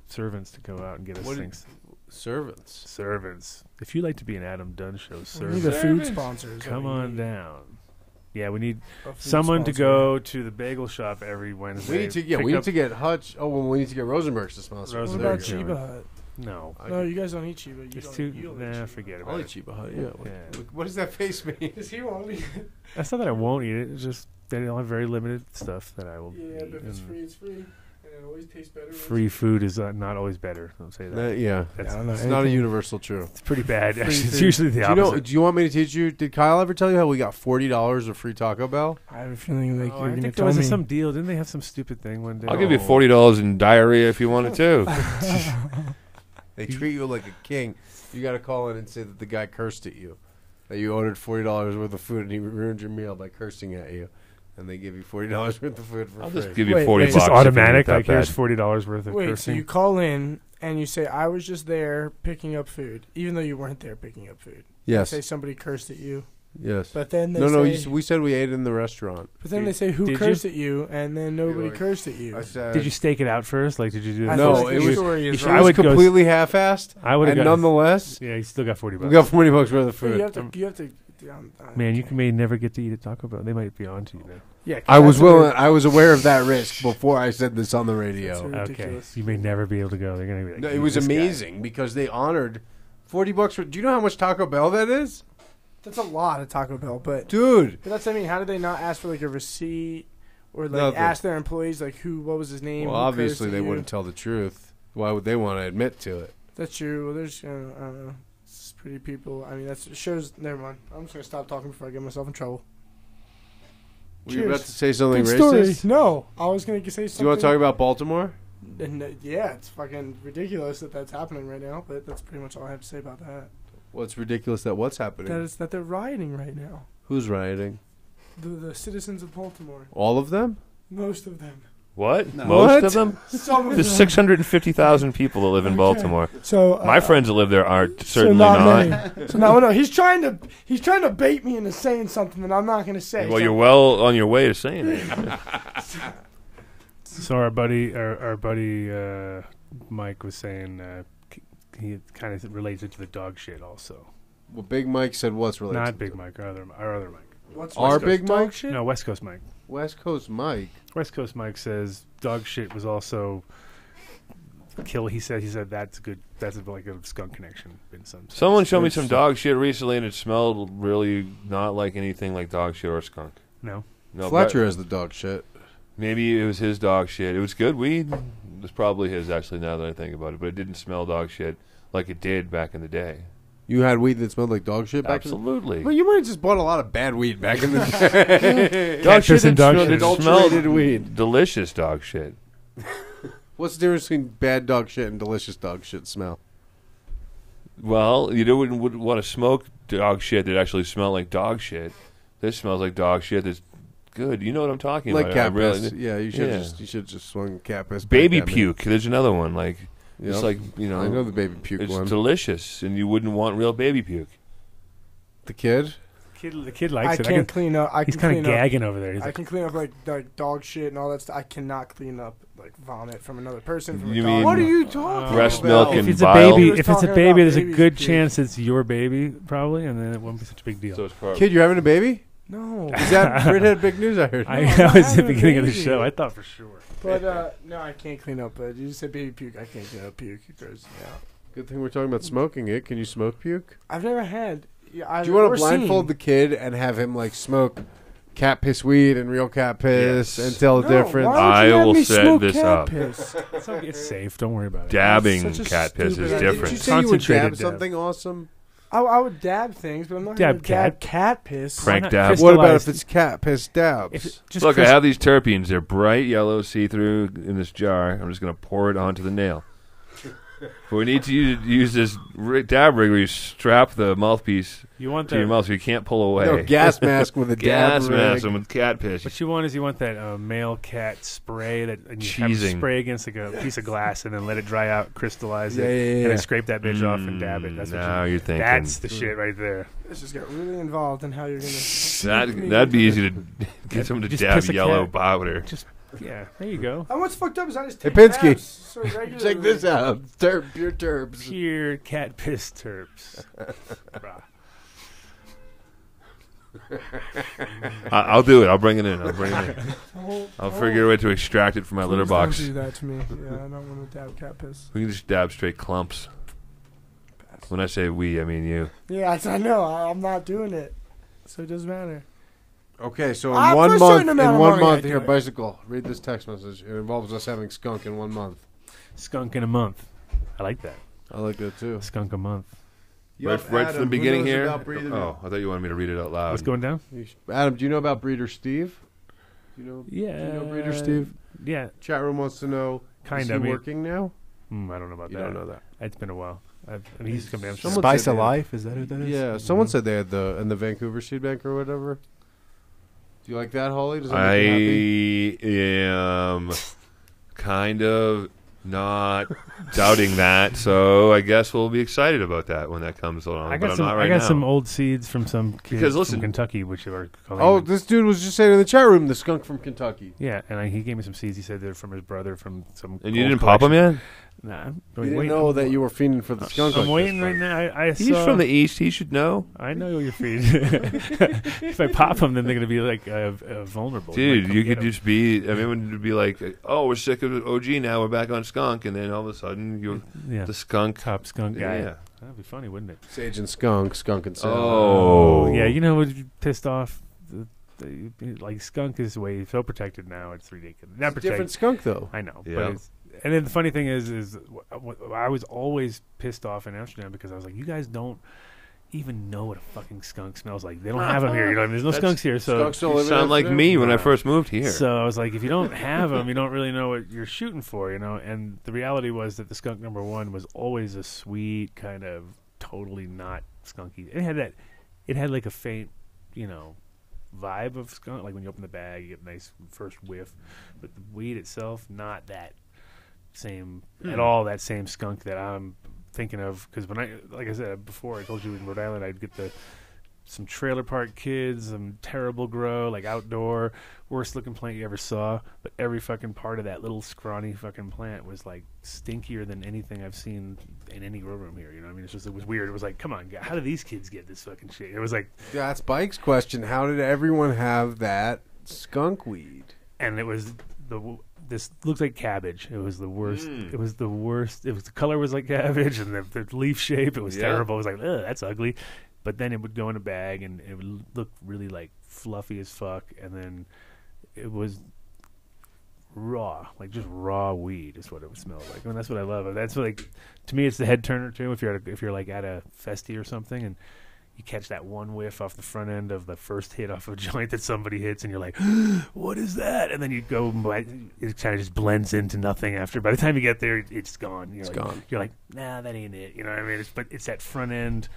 servants to go out and get us
What
things.
Servants.
Servants. If you'd like to be an Adam Dunn show
We need
servant,
a food sponsor. is
come
what we
on
need.
down. Yeah, we need
A food
someone to
sponsor.
go to the bagel shop every Wednesday.
We need to
pick
we need
up-
to get Hutch. Oh, well, we need to get Rosenberg's to sponsor.
Rose-
What
There
about
you go.
Chiba Hut?
No,
No, you guys don't eat Chiba. You
it's
don't,
too.
you don't eat
Nah,
Chiba.
forget
I'll
about
eat
it.
Chiba Hut. Yeah.
Yeah.
What does that face mean?
Because he won't eat it.
That's not that I won't eat it. It's just they don't have very limited stuff that I will
Yeah,
eat.
but if it's
and
free, it's free. And it always tastes better.
free food is not always better. Don't say that.
Yeah.
That's,
I don't know.
It's not a universal truth.
it's pretty bad.
Free
Actually, it's
food.
usually the
Do you know?
opposite.
Do you want me to teach you? Did Kyle ever tell you how we got $40 of free Taco Bell?
I have a feeling like
Oh,
you're
I
going to
think there
tell
was
me.
some deal. Didn't they have some stupid thing one day?
I'll give you $40 in diarrhea if you wanted to.
They treat you like a king. You got to call in and say that the guy cursed at you, that you ordered $40 worth of food and he ruined your meal by cursing at you, and they give you $40 worth of food for
I'll
free.
just give you
Wait,
40
wait.
It's
bucks.
just
if you
automatic.
eat that
Like here's
bad.
$40 worth of
Wait, so
cursing.
you call in and you say, I was just there picking up food, even though you weren't there picking up food.
Yes.
Say somebody cursed at you.
Yes.
But then they
No,
say,
we said we ate in the restaurant.
but then they say, who
Did
cursed at you? And then nobody
like-
cursed at you.
I said,
Did you stake it out first? Like, did you do
I
that?
No,
feel like
it
the
was-
story is
you
right.
I
I was
would go-
completely half-assed,
I would have
and
got.
nonetheless,
Yeah, you still got $40.
we got $40 worth of
But
food.
you have to.
Man, you may never get to eat at Taco Bell. They might be on to you now.
Yeah, 'cause
I was
that's what
willing. I was aware of that risk before I said this on the radio.
That's
Okay,
ridiculous.
you may never be able to go. They're gonna be like,
No, it was
"This guy."
amazing because they honored $40 for. Do you know how much Taco Bell that is,
That's a lot of Taco Bell, but
dude?
that's what I mean. How did they not ask for like a receipt or like
Nothing.
ask their employees like what was his name?
Well,
who cursed
obviously
at
they
you?
wouldn't tell the truth. Why would they want to admit to it?
That's true. Well, there's I don't know. It's pretty people. I mean, that's it shows. Never mind. I'm just gonna stop talking before I get myself in trouble.
Were you
Cheers.
about to say something
Good
racist?
story. No, I was gonna say something.
Do you want to talk about Baltimore?
Yeah, it's fucking ridiculous that that's happening right now. But that's pretty much all I have to say about that.
Well, it's ridiculous that what's happening.
That they're rioting right now.
Who's rioting?
The citizens of Baltimore.
All of them?
Most of them.
What?
No.
Most
What?
of them?
Some of
There's
them.
650,000 people that live in Baltimore.
So
My friends that live there are certainly
not
not.
many. So no, he's trying to bait me into saying something that I'm not going to say.
Well,
So-
you're well on your way to saying it.
So our buddy Mike was saying he kind of relates it to the dog shit also.
Well, Big Mike said what's related.
Not
to
Big Mike, our other Mike.
What's
Our
West Coast
Big
dog
Mike?
shit?
No, West Coast Mike.
West Coast Mike.
West Coast Mike says dog shit was also kill. He said that's good. That's like a skunk connection in some. sense.
Someone showed me some dog shit recently, and it smelled really not like anything like dog shit or skunk.
No.
No,
Fletcher has the dog shit.
Maybe it was his dog shit. It was good weed. It was probably his, actually, now that I think about it. But it didn't smell dog shit like it did back in the day.
You had weed that smelled like dog shit back
Absolutely.
Well, you might have just bought a lot of bad weed back in the day.
Dog shit
piss and dog shit.
it
Adulterated
smelled
weed.
delicious dog shit.
What's the difference between bad dog shit and delicious dog shit smell?
Well, you wouldn't want to smoke dog shit that actually smelled like dog shit. This smells like dog shit that's good. You know what I'm talking
Like
about.
cat
I really-
piss. Yeah, you should
Yeah.
just swung cat piss.
Baby
back at me.
puke. There's another one. Like
Yep.
it's like
I know the baby puke
it's
one.
delicious, and you wouldn't want real baby puke.
The kid?
The kid likes
I
it.
can't clean up.
He's kind of gagging over there. He's
I
like,
can clean up like dog shit and all that stuff. I cannot clean up like vomit from another person. From
You
a dog.
mean-
What are you talking
Breast
about?
milk
if
and
it's a
bile.
baby,
He was
if it's a
talking
baby,
about
there's a
baby's
good
puke.
chance it's your baby, probably, and then it won't be such a big deal.
So it's part.
Kid, you're having a baby?
No,
Is that Britt had big news? I heard.
I
No,
was at the
I'm
beginning of the
baby.
show. I thought for sure.
but no, I can't clean up. But you just said baby puke. I can't clean up puke. It grows me out.
Good thing we're talking about smoking it. Can you smoke puke?
I've never had. Yeah,
Do you want to blindfold the kid and have him like smoke cat piss weed and real cat piss
Yes.
and tell the difference?
I will set this up.
It's safe. Don't worry about it.
Dabbing
Such a
cat piss
stupid
is
idea.
Did you
different.
say you would
Concentrated
dab
dab.
something awesome?
I would dab things, but I'm not
Dab
gonna dab cat piss.
Frank
not
dab.
crystal-
What about if
Crystallized.
it's cat piss dabs?
If it, just
Look, I
crys-
have these terpenes. They're bright yellow, see-through in this jar. I'm just going to pour it onto the nail. But we need to use this dab rig where you strap the mouthpiece
you want
to your
that.
mouth so you can't pull away.
No, gas mask with a
Gas
dab
mask
rig.
and with cat piss.
What you want is you want that male cat spray that and you have it
Cheesing.
spray against like a piece of glass and then let it dry out, crystallize
Yeah,
it,
yeah,
and
yeah.
then scrape that bitch off and dab it. That's what
now you're thinking.
That's the shit right there.
Let's just get really involved in how you're gonna.
That'd be easy to Get someone to
Just
dab
piss a
yellow
cat.
powder.
Just there you go.
And what's fucked up is I just
Hey,
take
Pinsky.
dabs so regularly.
Check this out. Pure terps.
Pure cat piss terps. Brah.
I'll do it. I'll bring it in. I'll figure a way to extract it from my litter
Please
box.
Don't do that to me. Yeah, I don't want to dab cat piss.
We can just dab straight clumps. When I say we, I mean you.
Yeah, I know. I'm not doing it, so it doesn't matter.
Okay, so
For
in
a
one
certain
month,
amount of money, I do
here,
it.
bicycle. Read this text message. It involves us having skunk in 1 month.
Skunk in a month. I like that.
I like that too.
Skunk a month.
Right from the beginning here. Oh, I thought you wanted me to read it out loud.
What's going down?
Adam, do you know about Breeder Steve? Do you know Breeder Steve?
Yeah,
Chat room wants to know.
kind
Is
of.
he working now?
I don't know about
You
that.
don't know that.
It's been a while. He's come to Amsterdam.
Someone
Spice
said
of
they-
Life, is that who that is?
Yeah, someone said they had in the Vancouver Seed Bank or whatever. Do you like that, Holly? Does that make you happy?
I am kind of not doubting that, so I guess we'll be excited about that when that comes along.
I
but
got
I'm
some.
not right
I got
now.
some old seeds from some kids
Because listen-
from Kentucky, which are calling.
Oh,
them-
this dude was just saying in the chat room, the skunk from Kentucky.
yeah, and he gave me some seeds. He said they're from his brother from some.
And you
gold
didn't pop them
collection.
yet?
Nah, I'm
You didn't
waiting.
know that you were fiending for the skunk.
I'm
like
waiting
this,
right now. I
He's
saw,
from the east. He should know.
I know you're free. If I pop them, then they're gonna be like vulnerable.
Dude,
might come
you
get
could
'em.
just be. I mean, it would be like, oh, we're sick of OG now. We're back on skunk, and then all of a sudden, you're
Yeah,
the skunk.
top skunk guy.
Yeah.
That'd be funny, wouldn't it?
Sage and skunk, skunk and salad.
Oh,
Yeah, you know what pissed off? Like skunk is way so protected now. It's ridiculous. Not
It's a
protected.
different skunk though.
I know,
Yeah.
but it's, and then the funny thing is I was always pissed off in Amsterdam because I was like, you guys don't even know what a fucking skunk smells like. They don't have them here. You know, there's no
That's-
skunks here, so
Skunks don't
You
live in
sound like
Amsterdam?
me when I
No.
first moved here.
So I was like, if you don't have them, you don't really know what you're shooting for, you know. And the reality was that the skunk number one was always a sweet kind of totally not skunky. It had like a faint, you know, vibe of skunk. Like when you open the bag, you get a nice first whiff, but the weed itself, not that same at all. That same skunk that I'm thinking of, because when like I said before, I told you in Rhode Island, I'd get some trailer park kids, some terrible grow, like outdoor, worst looking plant you ever saw. But every fucking part of that little scrawny fucking plant was like stinkier than anything I've seen in any grow room here. You know what I mean? It was weird. It was like, come on, how do these kids get this fucking shit? It was like,
That's Bike's question. How did everyone have that skunk weed?
and it was this looks like cabbage. It was the worst. It was the worst. It was the color was like cabbage, and the leaf shape. It was terrible. It was like, ugh, that's ugly. But then it would go in a bag, and it would look really like fluffy as fuck. And then it was raw, like just raw weed is what it would smell like. And that's what I love. That's like, to me, it's the head turner too. If you're like at a festy or something, and you catch that one whiff off the front end of the first hit off a joint that somebody hits, and you're like, what is that? And then you go, it kind of just blends into nothing after. By the time you get there, it's gone. It's
gone.
You're like, nah, that ain't it. You know what I mean? But it's that front end,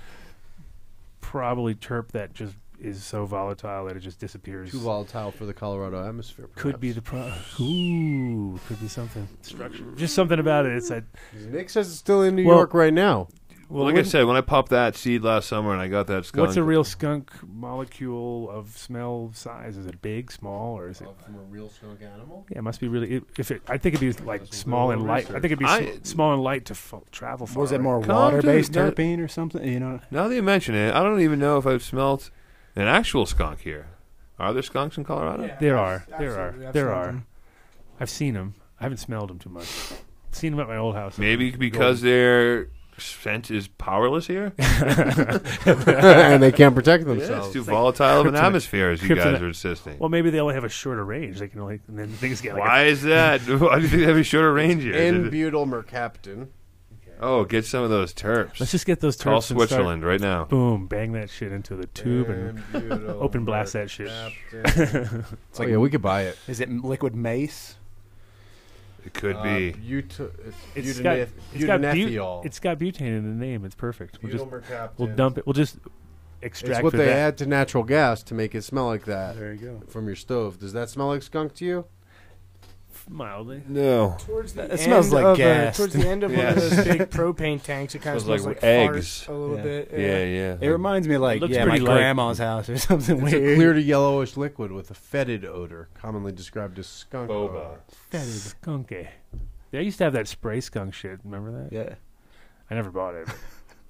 probably terp that just is so volatile that it just disappears.
Too volatile for the Colorado atmosphere.
Could be
perhaps.
could be something. Structure. Just something about it. It's that.
Nick says it's still in New
Well-
York right now.
Well, like I said, when I popped that seed last summer and I got that skunk.
What's a real skunk molecule of smell size? Is it big, small, or is it?
From a real skunk animal?
Yeah, it must be really. I think it'd be like small and light. I think it'd be small and light to travel far.
Was it more
Come
water-based
to-
terpene or something? You know,
Now that you mention it, I don't even know if I've smelt an actual skunk here. Are there skunks in Colorado?
There are. There are.
Absolutely, I've
There
smelled
are.
them.
I've seen them. I haven't smelled them too much. Seen them at my old house.
Maybe because their scent is powerless here?
And they can't protect
Yeah,
themselves.
it's too volatile of an
kryptonite.
atmosphere, as you guys
Kryptonite.
are insisting.
Well, maybe they only have a shorter range. They can only, and then things get like.
Why is that? Why do you think they have a shorter range here?
N-butyl mercaptan.
Oh, get some of those terps.
Let's just get those
Call
terps and start-
Switzerland right now.
Boom! Bang that shit into the tube and
N-butyl
open blast that shit.
mercaptan.
it's like
yeah, we could buy it.
is it liquid mace?
It could be.
It's got
butanethiol.
it's got butane in the name. It's perfect.
butyl mercaptan.
We'll dump it. We'll just
It's
extract
what
the
they
that.
add to natural gas to make it smell like that
There you go.
from your stove. Does that smell like skunk to you?
Mildly.
No.
Towards the
It smells like gas.
Towards the end of one of
Yes.
those big propane tanks, it kind of
Smells
smells
like
like
eggs.
farts a little
Yeah.
bit.
Yeah.
It reminds me of like
Looks
my
pretty light.
grandma's house or something
It's a
weird.
clear to yellowish liquid with a fetid odor, commonly described as skunk odor.
Skunky. Yeah, I used to have that spray skunk shit. Remember that?
Yeah.
I never bought it.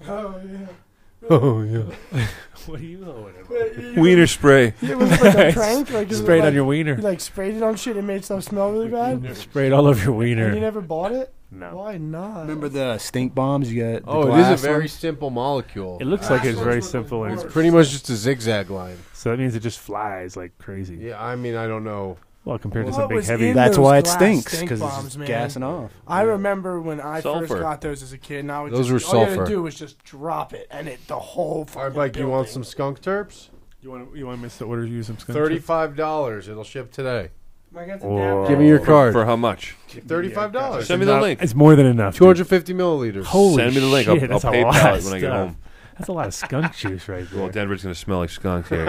Oh yeah.
Oh, yeah.
What are you holding?
Wiener spray.
It was like a prank. Like, is it
Sprayed
like,
on your
You
wiener.
like sprayed it on shit and made stuff smell really bad.
Sprayed all over your
And you
wiener.
never bought it?
No.
Why not?
Remember the stink bombs you got? The
Oh, it is
glass
a very
ones?
simple molecule.
It looks like it's
Glass
very
ones look
simple. And
worse.
it's
Pretty much just a zigzag line.
so that means it just flies like crazy.
Yeah, I mean, I don't know.
Well, compared to
What
some big
was
heavy.
in
That's
those
why it
glass
stinks
stink
because
bombs,
it's
man.
gassing off.
I remember when I
Sulfur.
first got those as a kid. Now
Those
just,
were
all you had
sulfur.
to do was just drop it, and the whole fucking
All right, Mike, you want
building.
some skunk terps?
You want me to order you some skunk?
$35. It'll ship today.
Mike, that's a
Whoa.
damn
Give me your card.
For how much?
$35.
Send me the link.
It's more than enough. dude.
250 milliliters.
Holy
Send me the link.
shit,
I'll
that's a
PayPal
lot
it
of
when I get
stuff.
home.
That's a lot of skunk juice right there.
Well, Denver's going to smell like skunk here.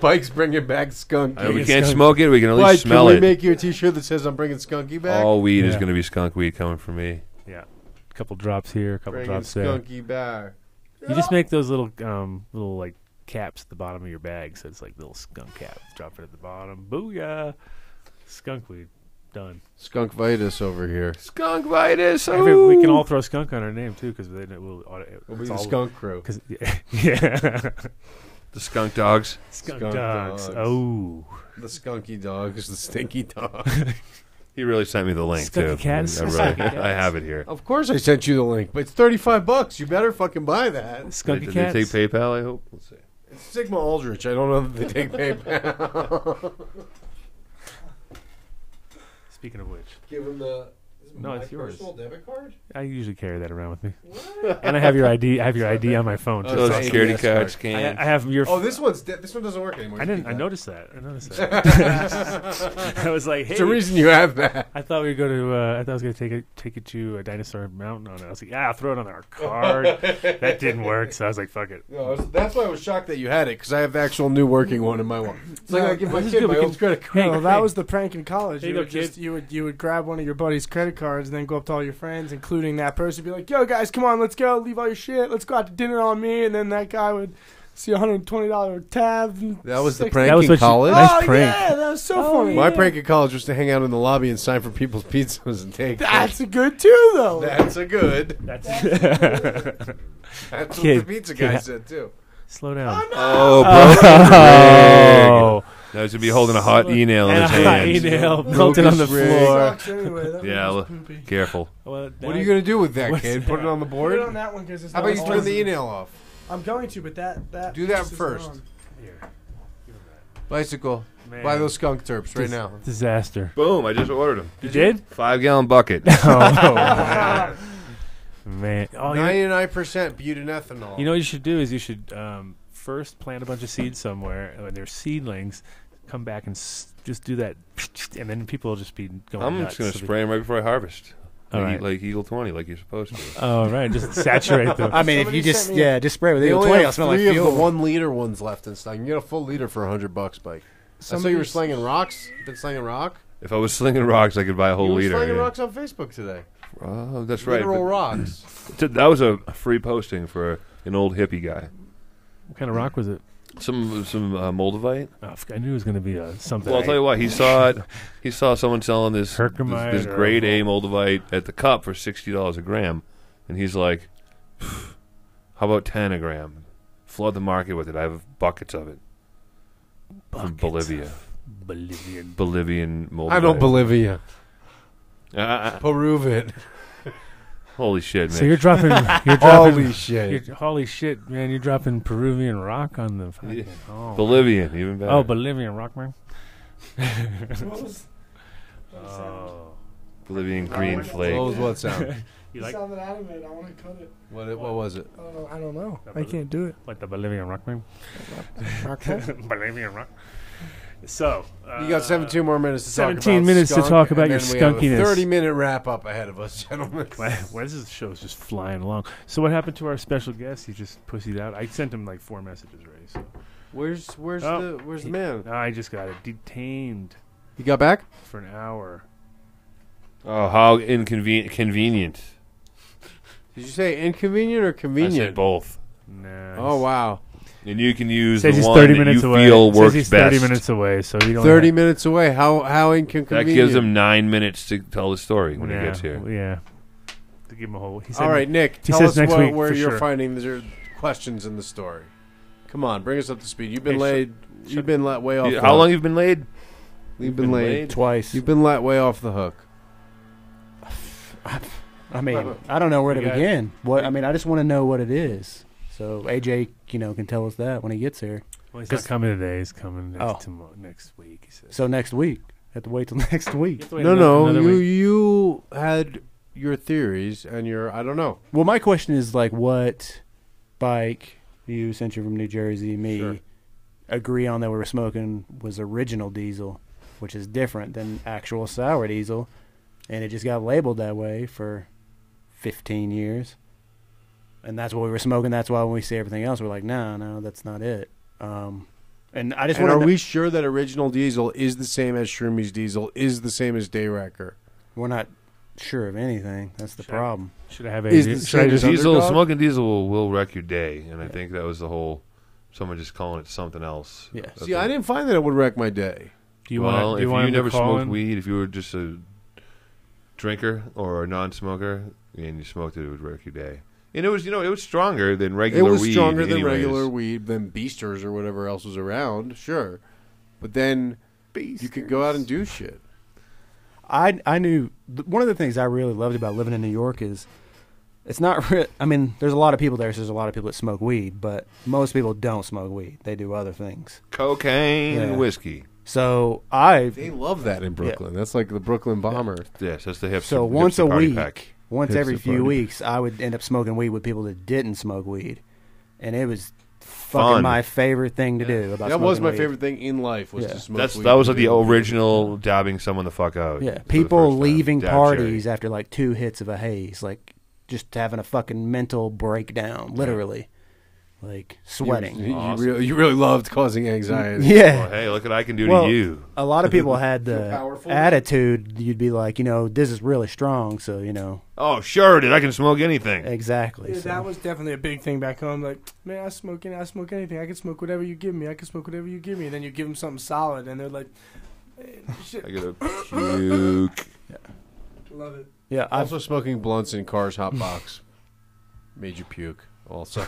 Mike's bringing back skunk.
We
It's
can't
skunk.
smoke it. We can at least
Mike,
smell
can we
it.
make you a T-shirt that says "I'm bringing skunky back"?
All weed is
Yeah.
going to be skunk weed coming from me.
Yeah, a couple drops here, a couple
Bringing
drops there.
skunky back.
You just make those little like caps at the bottom of your bag, so it's like little skunk cap. Drop it at the bottom. Booyah! Skunk weed. Done.
Skunk vitus over here.
Skunk vitus.
We can all throw skunk on our name too, because then it will.
We'll be
it's
the
all-
skunk crew.
Cause, yeah.
The skunk dogs.
Skunk
Skunk
dogs.
dogs.
Oh.
The skunky dog is the stinky dog.
He really sent me the link
Skunky
too.
cats.
I,
Skunky
really,
cats.
I have it here.
Of course, I sent you the link, but it's $35. You better fucking buy that.
Skunky
Did
cats.
they take PayPal? I hope. Let's see.
It's Sigma Aldrich. I don't know that they take PayPal.
Speaking of which,
Give him the.
No, it's yours.
Personal debit card.
I usually carry that around with me, and I have your ID. I have your ID on my phone.
Oh,
too.
Those
it's
security
ABS
card
card.
I
scans.
have your.
Oh, this one doesn't work anymore.
I
You
didn't.
keep
I
that.
noticed that. I was like, hey.
It's the reason you have that.
I thought we would go to. I thought I was going to take it to a Dinosaur Mountain on it. I was like, yeah, I'll throw it on our card. That didn't work, so I was like, fuck it.
No, that's why I was shocked that you had it, because I have the actual new working one in my one. It's like I give my
This is
kid
good.
my
We
old
can-
credit card.
Hey,
Well, that was the prank in college.
Here
You
you
would
go,
just you would grab one of your buddy's credit cards and then go up to all your friends, including that person, be like, "Yo, guys, come on, let's go. Leave all your shit. Let's go out to dinner on me." And then that guy would see $120 tab. And
That was the
60
prank
That was
in
what you-
college.
Nice
Oh
prank.
yeah, that was so
Oh,
funny.
My
yeah.
prank in college was to hang out in the lobby and sign for people's pizzas and take.
That's a good too, though.
That's a good.
That's
That's what
Kid,
the pizza guy
kid.
said too.
slow down.
Oh, broken
Oh.
rig. Now he's going to be holding a hot email in
And
his
a hot
hand.
email
Broke
melted on the
his rig.
floor.
Sucks anyway. That
Yeah,
one
look.
was poopy.
Careful.
Well,
What are you gonna do with that,
What's
kid? Put it on the
Put
board.
it on that one because it's
How
not
about you turn
on.
the email off?
I'm going to, but that
Do that
piece isn't
first.
on.
Bicycle.
Man.
Buy those skunk terps right now.
Disaster.
Boom, I just ordered them.
You did?
5-gallon bucket.
Oh, man. Oh,
99% butanethanol.
you know what you should do is you should first plant a bunch of seeds somewhere, and when they're seedlings, come back and just do that, and then people will just be going
I'm
nuts.
just going to
So
spray them right before I harvest.
All
Like,
right.
like Eagle 20, like you're supposed to.
Oh, right. Just saturate them.
I mean, if
Somebody
you just
sent me
just spray with
They
the
only
20, I'll
have
smell like
3 of the
fuel.
1 liter ones left in stock. You can get a full liter for $100, Bike. I saw you were slinging rocks. Been slinging rock.
If I was slinging rocks, I could buy a whole
You were
liter.
slinging
yeah.
rocks on Facebook today.
Oh, that's right.
Literal
but
rocks.
that was a free posting for an old hippie guy.
What kind of rock was it?
Some moldavite.
Oh, I knew it was going to be something.
Well, I'll tell you what. He saw it. He saw someone selling this
Herkimer
this
or-
grade A moldavite at the cup for $60 a gram, and he's like, "How about 10 a gram? Flood the market with it. I have buckets of it from Bolivia, Bolivian moldavite."
I know Bolivia.
Uh,
Peruvian.
holy shit, man!
So you're dropping.
Holy shit.
Holy shit, man! You're dropping Peruvian rock on the. Fucking,
Yeah.
oh,
Bolivian, even better.
Oh, Bolivian rock, man.
What was-
Oh.
Bolivian green flake.
What was what sound?
You
It
like
sounded animated. I want to cut it.
What was it?
I don't know. I can't do it.
the Bolivian rock, man? Bolivian rock. So
You got 17 more minutes to talk about
17 minutes to
skunk,
talk about
and
your
then we have a
skunkiness.
30-minute wrap-up ahead of us, gentlemen.
Well, this show's just flying along. So what happened to our special guest? He just pussied out. I sent him like 4 messages already. So
Where's
Oh,
the man?
I just got it detained.
You got back?
for an hour.
Oh, how convenient.
Did you say inconvenient or
I
convenient?
said both.
Nice.
Oh, wow.
And you can use
Says
the
he's
one
30
that
minutes
you
away.
feel
Says
works
he's
best.
30 minutes away, so you don't
30
have,
minutes away. How
That
inconvenient?
gives him 9 minutes to tell the story when
yeah,
he gets here.
Yeah. To give him a whole. He said,
All right, Nick,
he
tell
says
us
next week
where
for
you're
sure.
finding there questions in the story. Come on, bring us up to speed. You've been
Hey,
laid. You've been let way off. the
How
hook.
long you've been laid?
You've been laid.
Twice.
You've been let way off the hook.
I mean, I don't know where to
You got-
begin. What I mean, I just want to know what it is. So AJ, can tell us that when he gets here.
Well, he's not coming today. He's coming next,
Oh.
next week. He says.
So next week, have to wait till next week.
You have to wait
No,
another week.
you had your theories and your I don't know.
Well, my question is like, what bike you, since you're from New Jersey, me,
Sure.
agree on that we were smoking was original diesel, which is different than actual sour diesel, and it just got labeled that way for 15 years. And that's what we were smoking. That's why when we see everything else, we're like, no, that's not it. And I just
And
want
are
to.
we sure that original diesel is the same as Shroomies diesel? Is the same as Daywrecker?
We're not sure of anything. That's the
Sure.
problem.
Should I have
Is
AJ?
the
Should I
same
just?
as
Diesel,
Underdog?
smoking diesel will wreck your day, and I think that was the whole. Someone just calling it something else.
Yeah.
See, I didn't find that it would wreck my day.
Do you
Well,
want? Do
if
you want
you
him to
never
call
smoked
in?
weed, if you were just a drinker or a non-smoker, and you smoked it, it would wreck your day. And it was, it was stronger than
It
regular
was
weed.
stronger than
anyways.
regular weed, than Beasters or whatever else was around, sure. But then you could go out and do shit.
I knew one of the things I really loved about living in New York is it's not. I mean, there's a lot of people there. So there's a lot of people that smoke weed, but most people don't smoke weed. They do other things.
Cocaine
Yeah.
and whiskey.
So
They love that in Brooklyn. That's like the Brooklyn Bomber.
Yes, that's the hipster.
So once
hipster
a
party
week,
pack.
once
Hipster
every few
party.
weeks, I would end up smoking weed with people that didn't smoke weed, and it was
Fun.
fucking my favorite thing to do. About
That was
smoking
my
weed.
favorite thing in life was
Yeah.
to smoke weed.
That was like
with
the
other people.
original dabbing someone the fuck out.
Yeah,
for the
people
first time.
leaving
Dab
parties
cherry.
after like 2 hits of a haze, like just having a fucking mental breakdown, literally, like sweating.
You really loved causing anxiety.
Yeah.
Well, hey, look what I can do
Well,
to you.
A lot of people had
Feel
the
powerful?
attitude. You'd be like, this is really strong, so
Oh, sure, dude. I can smoke anything.
exactly.
Yeah,
so.
that was definitely a big thing back home. Like, man, I smoke anything. I can smoke whatever you give me. I can smoke whatever you give me. And then you give them something solid, and they're like, shit,
I gotta puke.
love it.
Yeah,
Also, smoking blunts in cars, hot box, made you puke. Also,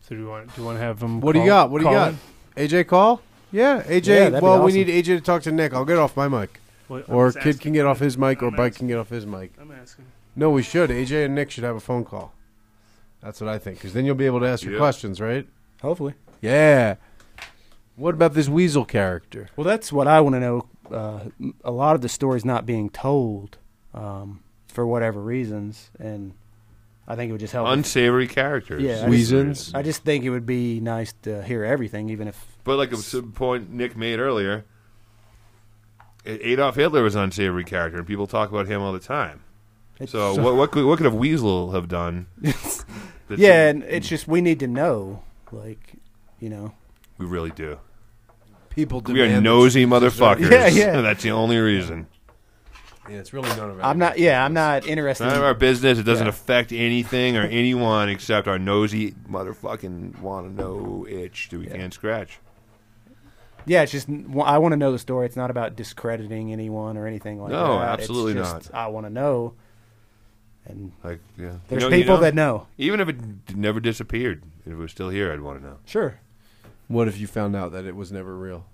So do you want to have him?
what do you got? What do you got? AJ call? Yeah, AJ.
Yeah, that'd be
well, we
awesome.
need AJ to talk to Nick. I'll get off my mic, or Kid can get off his mic, or
I'm
Bike can get off his mic.
I'm asking.
No, we should. AJ and Nick should have a phone call. That's what I think, because then you'll be able to ask your
Yeah.
questions, right?
hopefully.
Yeah. What about this Weasel character?
Well, that's what I want to know. A lot of the story's not being told for whatever reasons, and I think it would just help.
Unsavory characters.
Yeah,
Weasons?
I just think it would be nice to hear everything, even if.
But like a point Nick made earlier, Adolf Hitler was an unsavory character, and people talk about him all the time. So what could a Weasel have done?
Yeah, and it's just we need to know, like,
We really do.
People
We are
demand
nosy
that you deserve-
motherfuckers.
Yeah, yeah.
That's the only reason.
Yeah, it's really none of it.
I'm not
It's
interested.
none of our business. It doesn't
Yeah.
affect anything or anyone except our nosy motherfucking want to know itch that we can't scratch.
Yeah, it's just I want to know the story. It's not about discrediting anyone or anything like that.
No, absolutely
it's just,
not.
I want to know, and
Like, yeah.
there's
You
people
know,
that know.
even if it never disappeared, if it was still here, I'd want to know.
Sure.
What if you found out that it was never real?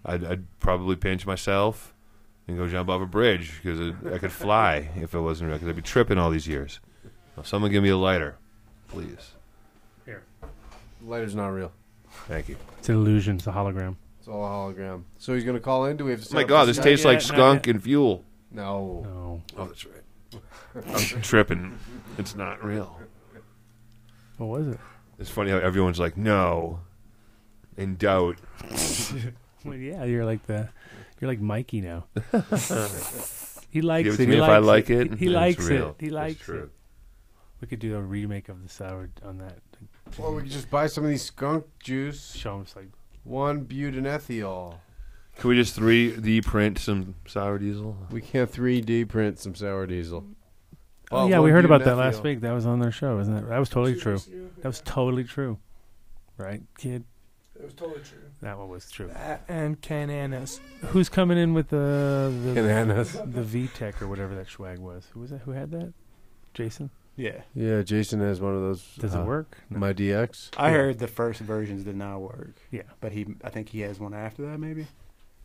I'd probably pinch myself and go jump off a bridge because I could fly if it wasn't real. Because I'd be tripping all these years. Now, someone give me a lighter, please.
Here.
Lighter's not real.
Thank you.
It's an illusion. It's a hologram.
It's all a hologram. So he's going to call in? Do we have to
Oh
set
my
up
God, this
Not
tastes
yet,
like
not
skunk
yet.
and fuel.
No.
No.
Oh, that's right. I'm tripping. It's not real.
What was it?
It's funny how everyone's like, no, in doubt.
Well, yeah, you're like Mikey now. He likes
Give it
it.
to
He
me if I like it.
He
then
likes
it's real.
it. He
It's
likes
true.
it. We could do a remake of the sour on that.
Or we could just buy some of these skunk juice.
Show him it's like
1-butanethiol.
Can we just 3D print some sour diesel?
We can't 3D print some sour diesel.
Oh, yeah, we heard about that last week. That was on their show, isn't it? That was totally true. That was totally true. Right, kid?
It was totally true.
That one was true.
And Cananas.
Who's coming in with the
Bananas.
the VTech or whatever that swag was? Who was that? Who had that? Jason?
Yeah.
Yeah, Jason has one of those.
Does it work? No.
My DX.
I heard the first versions did not work.
Yeah.
But I think he has one after that, maybe?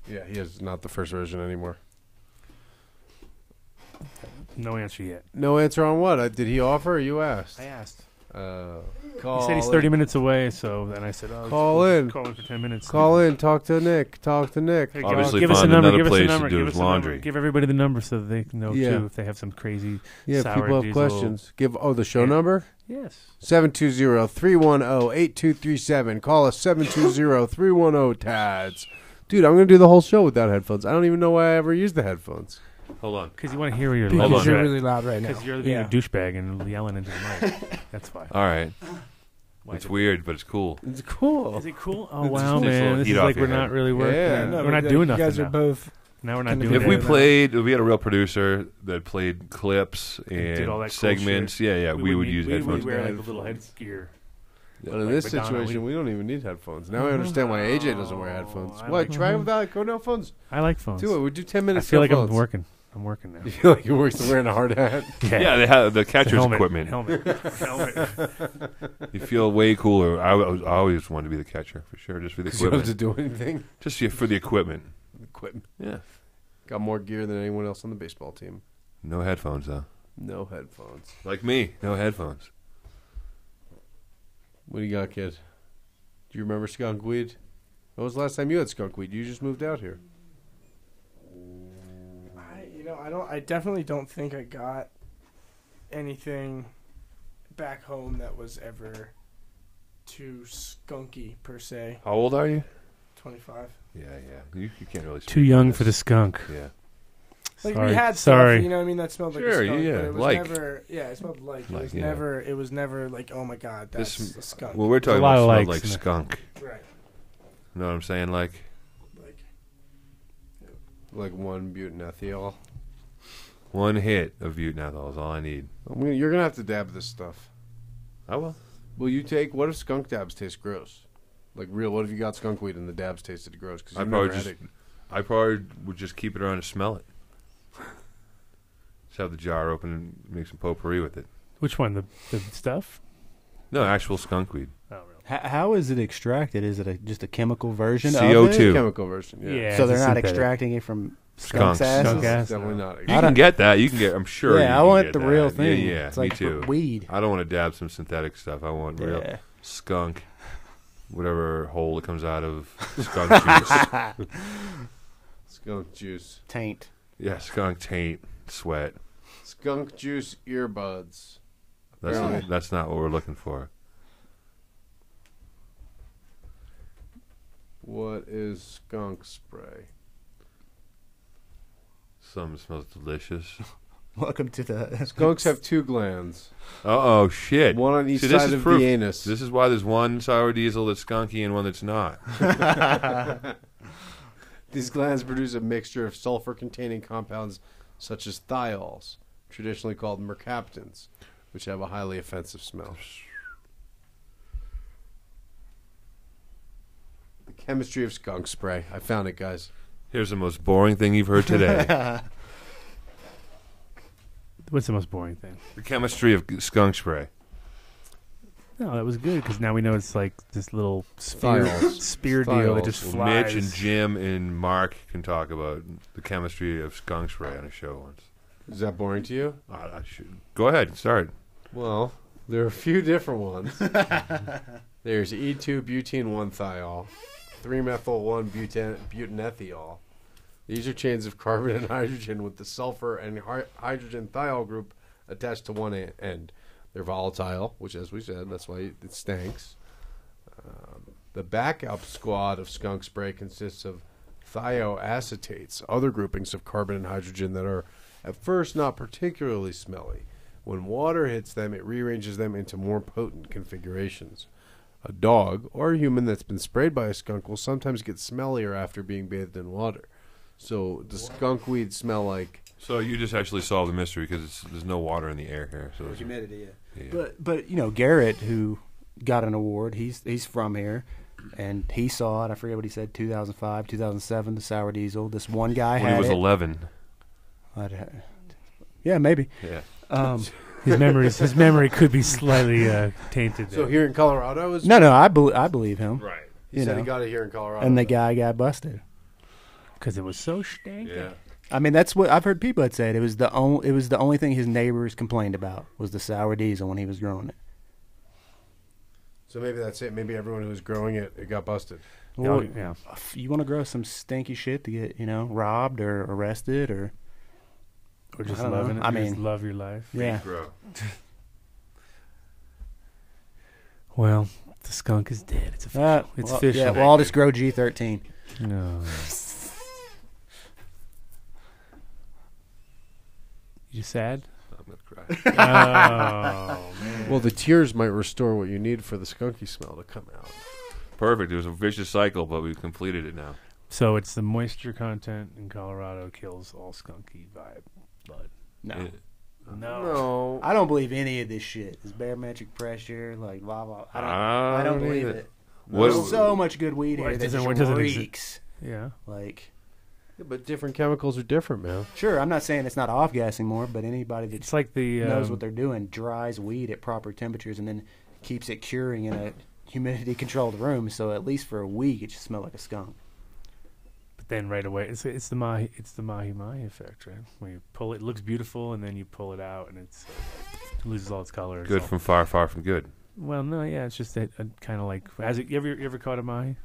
Yeah, he has not the first version anymore.
No answer yet.
No answer on what? Did he offer or you asked?
I asked.
Call
He said he's
in.
30 minutes away, so then I said, "Oh,
Call in.
Call in for 10 minutes.
Call in. Talk to Nick.
Hey,
Obviously
give us a
find
number.
another
Give us a
place to
number.
do
Give
his
us a number.
laundry.
Give everybody the number so that they can know
Yeah.
too if they have some crazy.
Yeah,
sour
people have
diesel.
questions. Give the show
Yeah.
number.
Yes.
720-310-8237. Call us 720-310-TADS. Dude, I'm going to do the whole show without headphones. I don't even know why I ever used the headphones.
Hold on.
Because you want to hear where you're
Hold
Because
on.
you're really loud right now.
Because you're being a douchebag and yelling into the mic. That's why.
All right.
Why
It's
is it-
weird, but it's cool.
It's cool.
Is it cool? Oh
It's
wow,
just a little
man! This
heat
is
off
like
your
we're not
head.
really working.
Yeah.
No,
We're not
but
doing
you
nothing
guys are
now.
both.
Now we're not
If
doing.
If we
anything.
we had a real producer that played clips
did all
and
that cool
segments,
shit,
we would
wouldn't
use
need- we
headphones.
would wear like a little headgear.
But in
Like
this
Madonna,
situation, we don't even need headphones. Now I understand why AJ doesn't wear headphones.
I
What?
like-
Try it without no phones.
I like phones.
Do it. We do 10
I
minutes.
feel
no
like
phones.
I'm working. I'm working now.
You feel like you're wearing a hard hat?
Yeah, they have the catcher's
Helmet.
equipment.
Helmet.
You feel way cooler. I always wanted to be the catcher for sure, just for the
Because you don't have
equipment.
to do anything.
Just for the equipment.
Equipment.
Yeah.
Got more gear than anyone else on the baseball team.
No headphones though.
No headphones.
Like me, no headphones.
What do you got, kid? Do you remember skunk weed? When was the last time you had skunk weed? You just moved out here.
I definitely don't think I got anything back home that was ever too skunky per se.
How old are you?
25.
Yeah. You can't really.
Too young for the skunk.
Yeah.
Like
Sorry.
we had
Sorry.
stuff, you know what I mean, that smelled like
Sure,
a skunk,
yeah,
but it was
like.
never, it smelled like, it was
yeah.
never like, oh my god, that's a skunk.
Well, we're talking
a lot
about
of
smelled
likes
like
in it.
skunk.
Right.
You know what I'm saying? Like
Like 1-butanethiol.
one hit of butanethiol is all I need.
You're going to have to dab this stuff.
I will.
Will you take... What if skunk dabs taste gross? Like real, what if you got skunk weed and the dabs tasted gross? Because
I probably would just keep it around and smell it. Just have the jar open and make some potpourri with it.
Which one? The stuff?
No, actual skunk weed.
Oh, really?
How is it extracted? Is it just a chemical version of
CO2.
it?
Chemical version, yeah.
Yeah.
So
it's
they're
a
not
synthetic.
extracting it from skunk's
Skunks.
asses?
Skunk ass?
Definitely
No.
not.
You
I
can
don't-
get that. You can get. I'm sure.
Yeah,
you
I
can
want
get
the
that.
real thing.
Yeah,
It's
me
like
too.
weed.
I don't want to dab some synthetic stuff. I want real
Yeah.
skunk, whatever hole it comes out of skunk juice.
Skunk juice.
Taint.
Yeah, skunk taint, sweat.
Skunk juice earbuds. Apparently.
That's not what we're looking for.
What is skunk spray?
Something smells delicious.
Welcome to the...
Skunks have 2 glands.
Oh shit!
One on each
See, this
side
is
of
proof.
the anus.
This is why there's one sour diesel that's skunky and one that's not.
These glands produce a mixture of sulfur-containing compounds such as thiols, traditionally called mercaptans, which have a highly offensive smell. The chemistry of skunk spray. I found it, guys.
Here's the most boring thing you've heard today.
What's the most boring thing?
The chemistry of skunk spray.
No, that was good because now we know it's like this little spear
Thiols.
deal that
Thiols.
just
Well,
flies.
Mitch and Jim and Mark can talk about the chemistry of skunk spray on a show once.
Is that boring to you?
I should go ahead. Start.
Well, there are a few different ones. There's E2-butene-1-thiol, 3-methyl-1-butanethiol. These are chains of carbon and hydrogen with the sulfur and hydrogen thiol group attached to one end. They're volatile, which, as we said, that's why it stinks. The backup squad of skunk spray consists of thioacetates, other groupings of carbon and hydrogen that are at first not particularly smelly. When water hits them, it rearranges them into more potent configurations. A dog or a human that's been sprayed by a skunk will sometimes get smellier after being bathed in water. So does skunk weed smell like?
So you just actually solved the mystery because there's no water in the air here. So it's,
Humidity, yeah.
yeah.
But you know, Garrett, who got an award, he's from here, and he saw it. I forget what he said. 2005, 2007, the sour diesel. This one guy
when
had
he was
it.
11.
Yeah, maybe.
Yeah.
His memory could be slightly tainted.
So
there.
here in Colorado is
No, I believe him.
Right.
He said he got it here in Colorado,
And the guy got busted.
Because it was so stanky.
Yeah.
I mean, that's what I've heard people that said. It was the only thing his neighbors complained about was the sour diesel when he was growing it.
So maybe that's it. Maybe everyone who was growing it got busted.
Well,
yeah.
if you want to grow some stinky shit to get robbed or arrested or
just
I don't know.
loving it.
I
Just
mean,
love your life.
yeah.
Grow.
Well, the skunk is dead. It's official. It's official.
Yeah, well, I'll just grow G13.
No. You sad?
I'm going to cry.
Oh, man.
Well, the tears might restore what you need for the skunky smell to come out.
Perfect. It was a vicious cycle, but we've completed it now.
So it's the moisture content in Colorado kills all skunky vibe bud.
No.
Yeah.
No.
I don't believe any of this shit. This barometric pressure, like blah blah.
I
I don't
don't
believe
either.
it.
What-
There's so much good weed
Why
here that
doesn't-
just
why doesn't it
reeks.
Yeah.
Like,
Yeah, but different chemicals are different, man.
sure, I'm not saying it's not off gassing more, but anybody that
It's like the
knows what they're doing dries weed at proper temperatures and then keeps it curing in a humidity controlled room. So at least for a week, it should smell like a skunk.
But then right away, it's the mahi effect, right? When you pull it, it looks beautiful, and then you pull it out, and it loses all its color.
Good from far, far from good.
Well, no, yeah, it's just a kind of like you ever caught a mahi?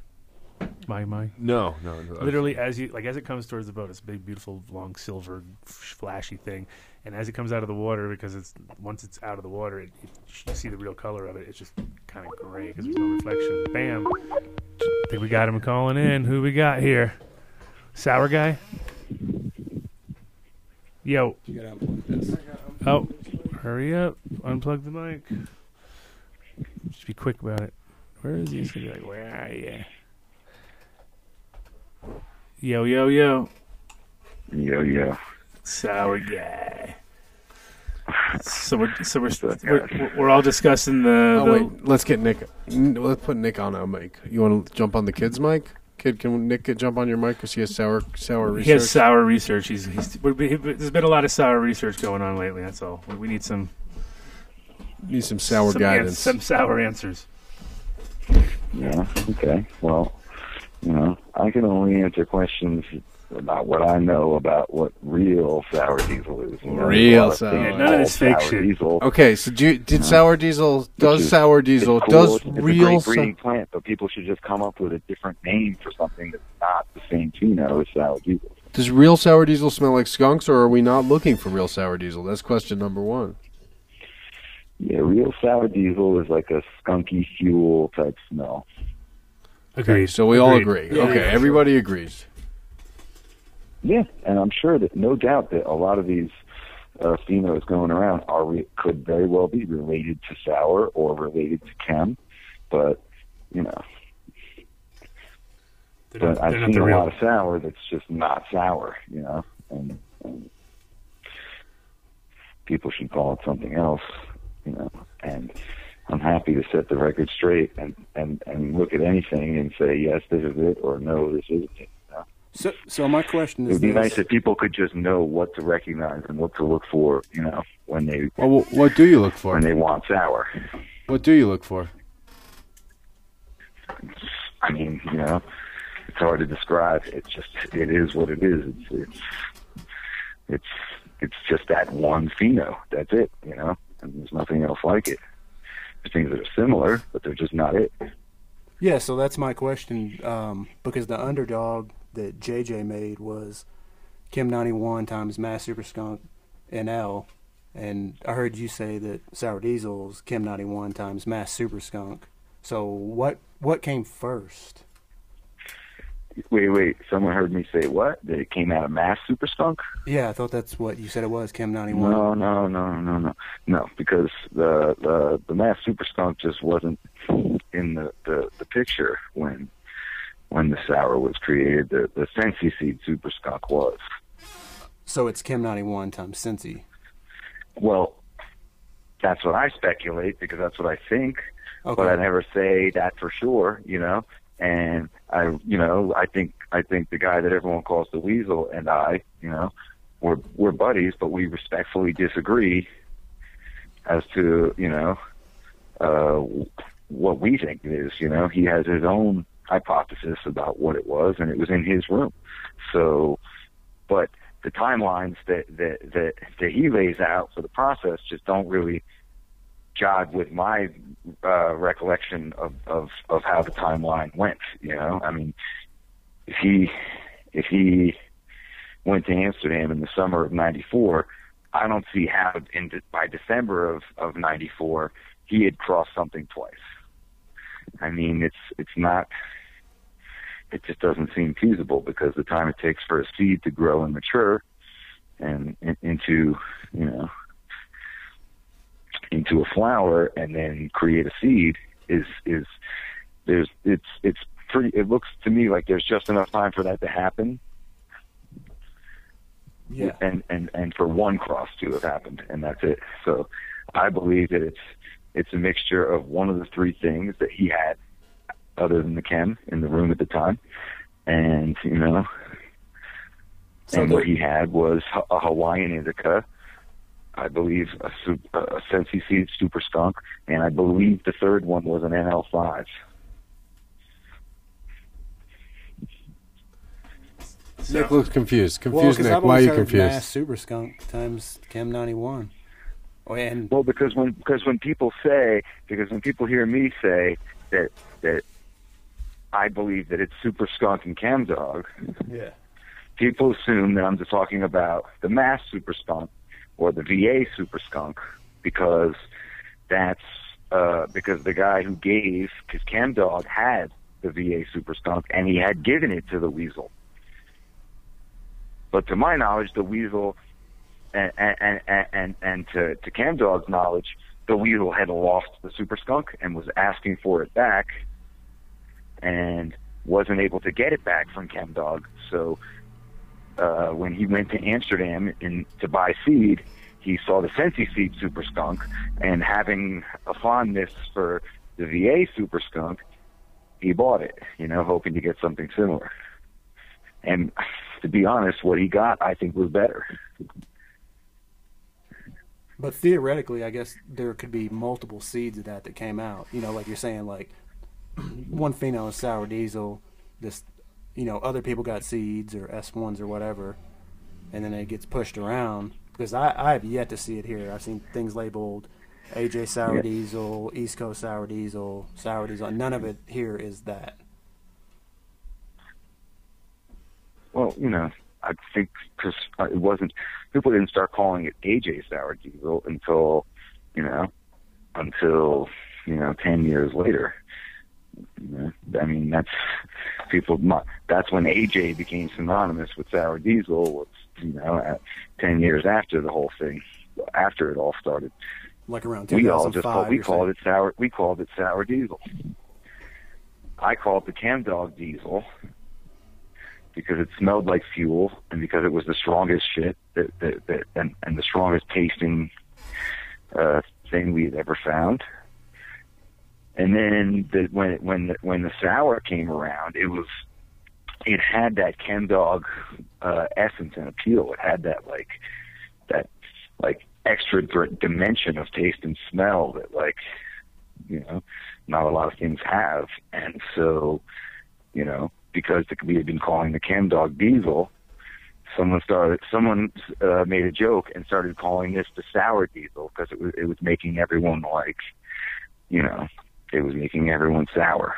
Mahi.
No.
Literally, as it comes towards the boat, it's a big, beautiful, long, silver, flashy thing, and as it comes out of the water, because once it's out of the water, you see the real color of it. It's just kind of gray because there's no reflection. Bam! I think we got him calling in. Who we got here? Sour guy. Yo.
You gotta unplug this.
Oh, hurry up! Unplug the mic. Just be quick about it. Where is he? He's gonna be like, "Where are you?" Yo.
Yo, yo.
Sour guy. So we're all discussing the.
Wait, let's get Nick. Let's put Nick on a mic. You want to jump on the kid's mic? Kid, can Nick jump on your mic because he has sour research?
He has sour research. There's been a lot of sour research going on lately. That's all. We need some
sour guidance.
Some sour answers.
Yeah, okay. Well, I can only answer questions about what I know about what real sour diesel is.
Real sour.
Yeah, none of this fake shit.
Diesel.
Okay, so sour diesel sour diesel
It's cool.
does
It's
real
a great breeding plant, but people should just come up with a different name for something that's not the same pheno as sour diesel.
Does real sour diesel smell like skunks, or are we not looking for real sour diesel? That's question number one.
Yeah, real sour diesel is like a skunky fuel type smell.
Okay, so we all agree.
Yeah,
okay, everybody agrees.
Yeah, and I'm sure that no doubt that a lot of these phenos going around could very well be related to sour or related to chem, but but I've seen a lot of sour that's just not sour, and people should call it something else, and I'm happy to set the record straight and look at anything and say, yes, this is it, or no, this isn't it.
So my question is,
it would be nice if people could just know what to recognize and what to look for, when they
Well, what do you look for?
when they want sour.
What do you look for?
I mean, it's hard to describe. It is what it is. It's just that one pheno. That's it, and there's nothing else like it. There's things that are similar, but they're just not it.
yeah. So that's my question, because the underdog that JJ made was Chem 91 times Mass Super Skunk NL, and I heard you say that sour diesel is Chem 91 times Mass Super Skunk. So what came first?
Wait. Someone heard me say what? That it came out of Mass Super Skunk?
Yeah, I thought that's what you said it was, Chem 91.
No, because the Mass Super Skunk just wasn't. in the picture when the sour was created. The Sensi Seed Super Skunk was.
So it's Chem 91 times Sensi.
Well, that's what I speculate because that's what I think,
Okay.
but I never say that for sure, you know. And I think the guy that everyone calls the Weasel and I, you know, we're buddies, but we respectfully disagree as to, you know, what we think it is. You know, he has his own hypothesis about what it was, and it was in his room. So, but the timelines that he lays out for the process just don't really jive with my recollection of how the timeline went. You know, I mean, if he went to Amsterdam in the summer of '94, I don't see how by December of '94 he had crossed something twice. I mean, it's not. It just doesn't seem feasible because the time it takes for a seed to grow and mature and into, you know, into a flower and then create a seed is it's pretty. It looks to me like there's just enough time for that to happen.
Yeah.
And for one cross to have happened, and that's it. So I believe that it's a mixture of one of the three things that he had other than the chem in the room at the time. And, you know, and what he had was a Hawaiian indica, I believe a Sensi Seed Super Skunk, and I believe the third one was an NL5.
Nick looks confused.
Well,
Confused, Nick. Why are you confused?
Mass Super Skunk times Chem 91. Oh, and
Well, because when people hear me say that I believe that it's Super Skunk and Chem Dog,
yeah,
people assume that I'm just talking about the Mass Super Skunk or the VA Super Skunk because that's because the guy who gave, because Chem Dog had the VA Super Skunk and he had given it to the Weasel. But to my knowledge, the Weasel and to Chem Dog's knowledge, the Weasel had lost the Super Skunk and was asking for it back and wasn't able to get it back from Chem Dog. So when he went to Amsterdam to buy seed, he saw the Sensi Seed Super Skunk, and having a fondness for the VA Super Skunk, he bought it, you know, hoping to get something similar. And to be honest, what he got, I think, was better.
but theoretically, I guess there could be multiple seeds of that came out. You know, like you're saying, like one pheno is sour diesel. This, you know, other people got seeds or S1s or whatever, and then it gets pushed around. Because I have yet to see it here. I've seen things labeled AJ sour diesel, East Coast sour diesel, and none of it here is that.
Well, you know, I think because it wasn't, people didn't start calling it AJ sour diesel until 10 years later. You know, I mean, that's when AJ became synonymous with sour diesel, you know, at 10 years after the whole thing, after it all started.
Like around 2005.
We called it sour diesel. I called the Chem Dog diesel because it smelled like fuel and because it was the strongest shit and the strongest tasting thing we had ever found. And then when the sour came around, it had that Chem Dog essence and appeal. It had that extra dimension of taste and smell that, like, you know, not a lot of things have. And so, you know, because we had been calling the Chem Dog diesel, someone made a joke and started calling this the sour diesel because it was making everyone, like, you know, it was making everyone sour.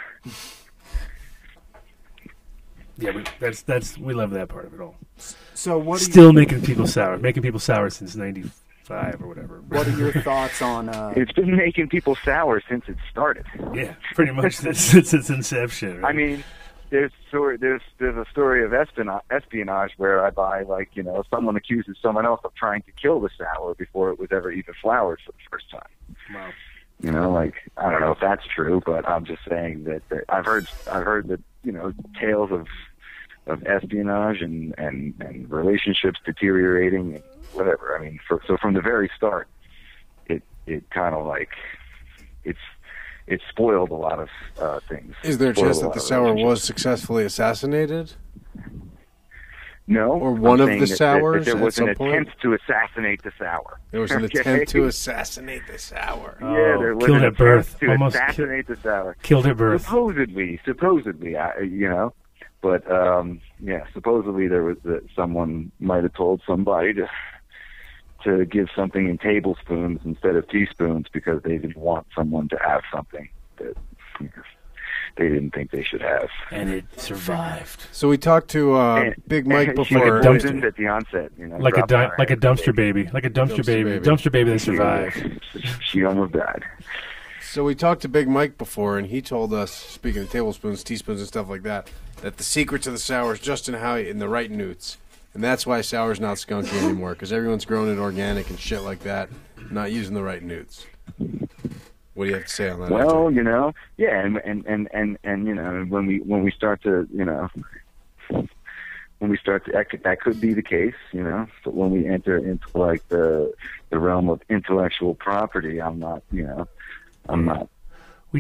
Yeah, that's we love that part of it all.
So what?
Making people sour since '95 or whatever.
What are your thoughts on?
It's been making people sour since it started.
Yeah, pretty much since its inception. Right?
I mean, there's a story of espionage where I buy, like, you know, someone accuses someone else of trying to kill the sour before it was ever even flowered for the first time.
Wow.
You know, like, I don't know if that's true, but I'm just saying that I've heard that, you know, tales of espionage and relationships deteriorating and whatever. I mean, so from the very start, it kind of like it spoiled a lot of things.
Is there a chance that the Sour was successfully assassinated?
No.
Or one of the
that
Sours
there was
at
an
some point?
attempt to assassinate the Sour.
There was an attempt to assassinate the Sour.
Yeah, there was
killed
an
at birth.
attempt to
Almost
assassinate the Sour.
Killed at birth.
Supposedly, you know. But, yeah, supposedly there was someone might have told somebody to give something in tablespoons instead of teaspoons because they didn't want someone to have something that, you know, they didn't think they should have.
And it survived.
So we talked to Big Mike
She
before.
poisoned at the onset, you know.
Like a
dropped
dumpster baby. Like a dumpster baby. Dumpster baby that
She-
survived.
She almost died.
So we talked to Big Mike before, and he told us, speaking of tablespoons, teaspoons, and stuff like that, that the secret to the sour is just in the right newts. And that's why sour's not skunky anymore, because everyone's growing it organic and shit like that, not using the right newts. What do you have to say on that?
Well, you know, yeah, and you know, when we start to, you know, that could be the case, you know. But when we enter into like the realm of intellectual property, I'm not.
We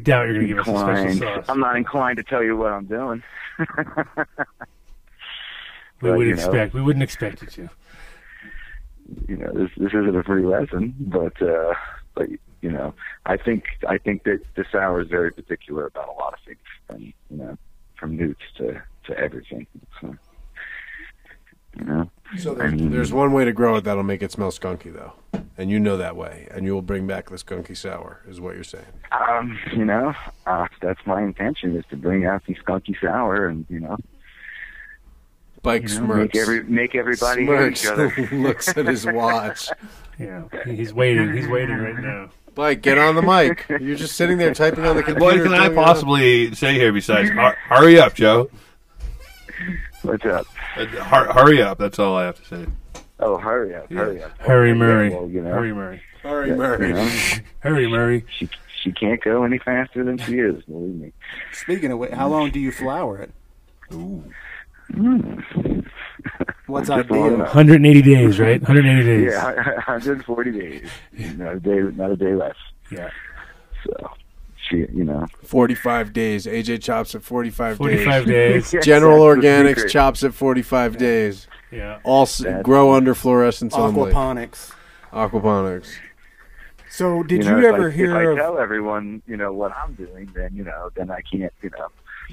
doubt you're going to give us a special
inclined.
sauce.
I'm not inclined to tell you what I'm doing.
We
But,
would
you know,
expect. We wouldn't expect you to.
You know, this isn't a free lesson, but you know, I think that the Sour is very particular about a lot of things, from, you know, from newts to everything. So, you know,
So there's one way to grow it that'll make it smell skunky, though, and you know that way, and you will bring back the skunky sour, is what you're saying.
you know, that's my intention, is to bring out the skunky Sour, and you know,
Bike smirks.
make everybody hate each other.
Looks at his watch.
Yeah, he's waiting. He's waiting right now.
Bike, get on the mic. You're just sitting there typing on the computer.
What can I
telling me
possibly say here besides hurry up, Joe?
What's up?
Hurry up. That's all I have to say.
Oh, hurry up, hurry up.
Hurry,
Yeah,
Murray.
well, you know,
Hurry, Murray.
Hurry, Murray.
you know,
Hurry, Murray.
she can't go any faster than she is, believe me.
Speaking of which, how long do you flour it? What's
Just long
ideal?
enough.
180 days, right? 180 days.
Yeah, 140 days. Not a day less.
Yeah.
So, you know.
45 days. AJ chops at 45
45
days.
days.
General
That's the
Organics
secret.
chops at 45 days.
Yeah.
All grow under fluorescence only.
Aquaponics.
Aquaponics.
So, did
know,
you
if
ever
if
hear
I
of?
tell everyone, you know, what I'm doing, then, you know, then I can't, you know.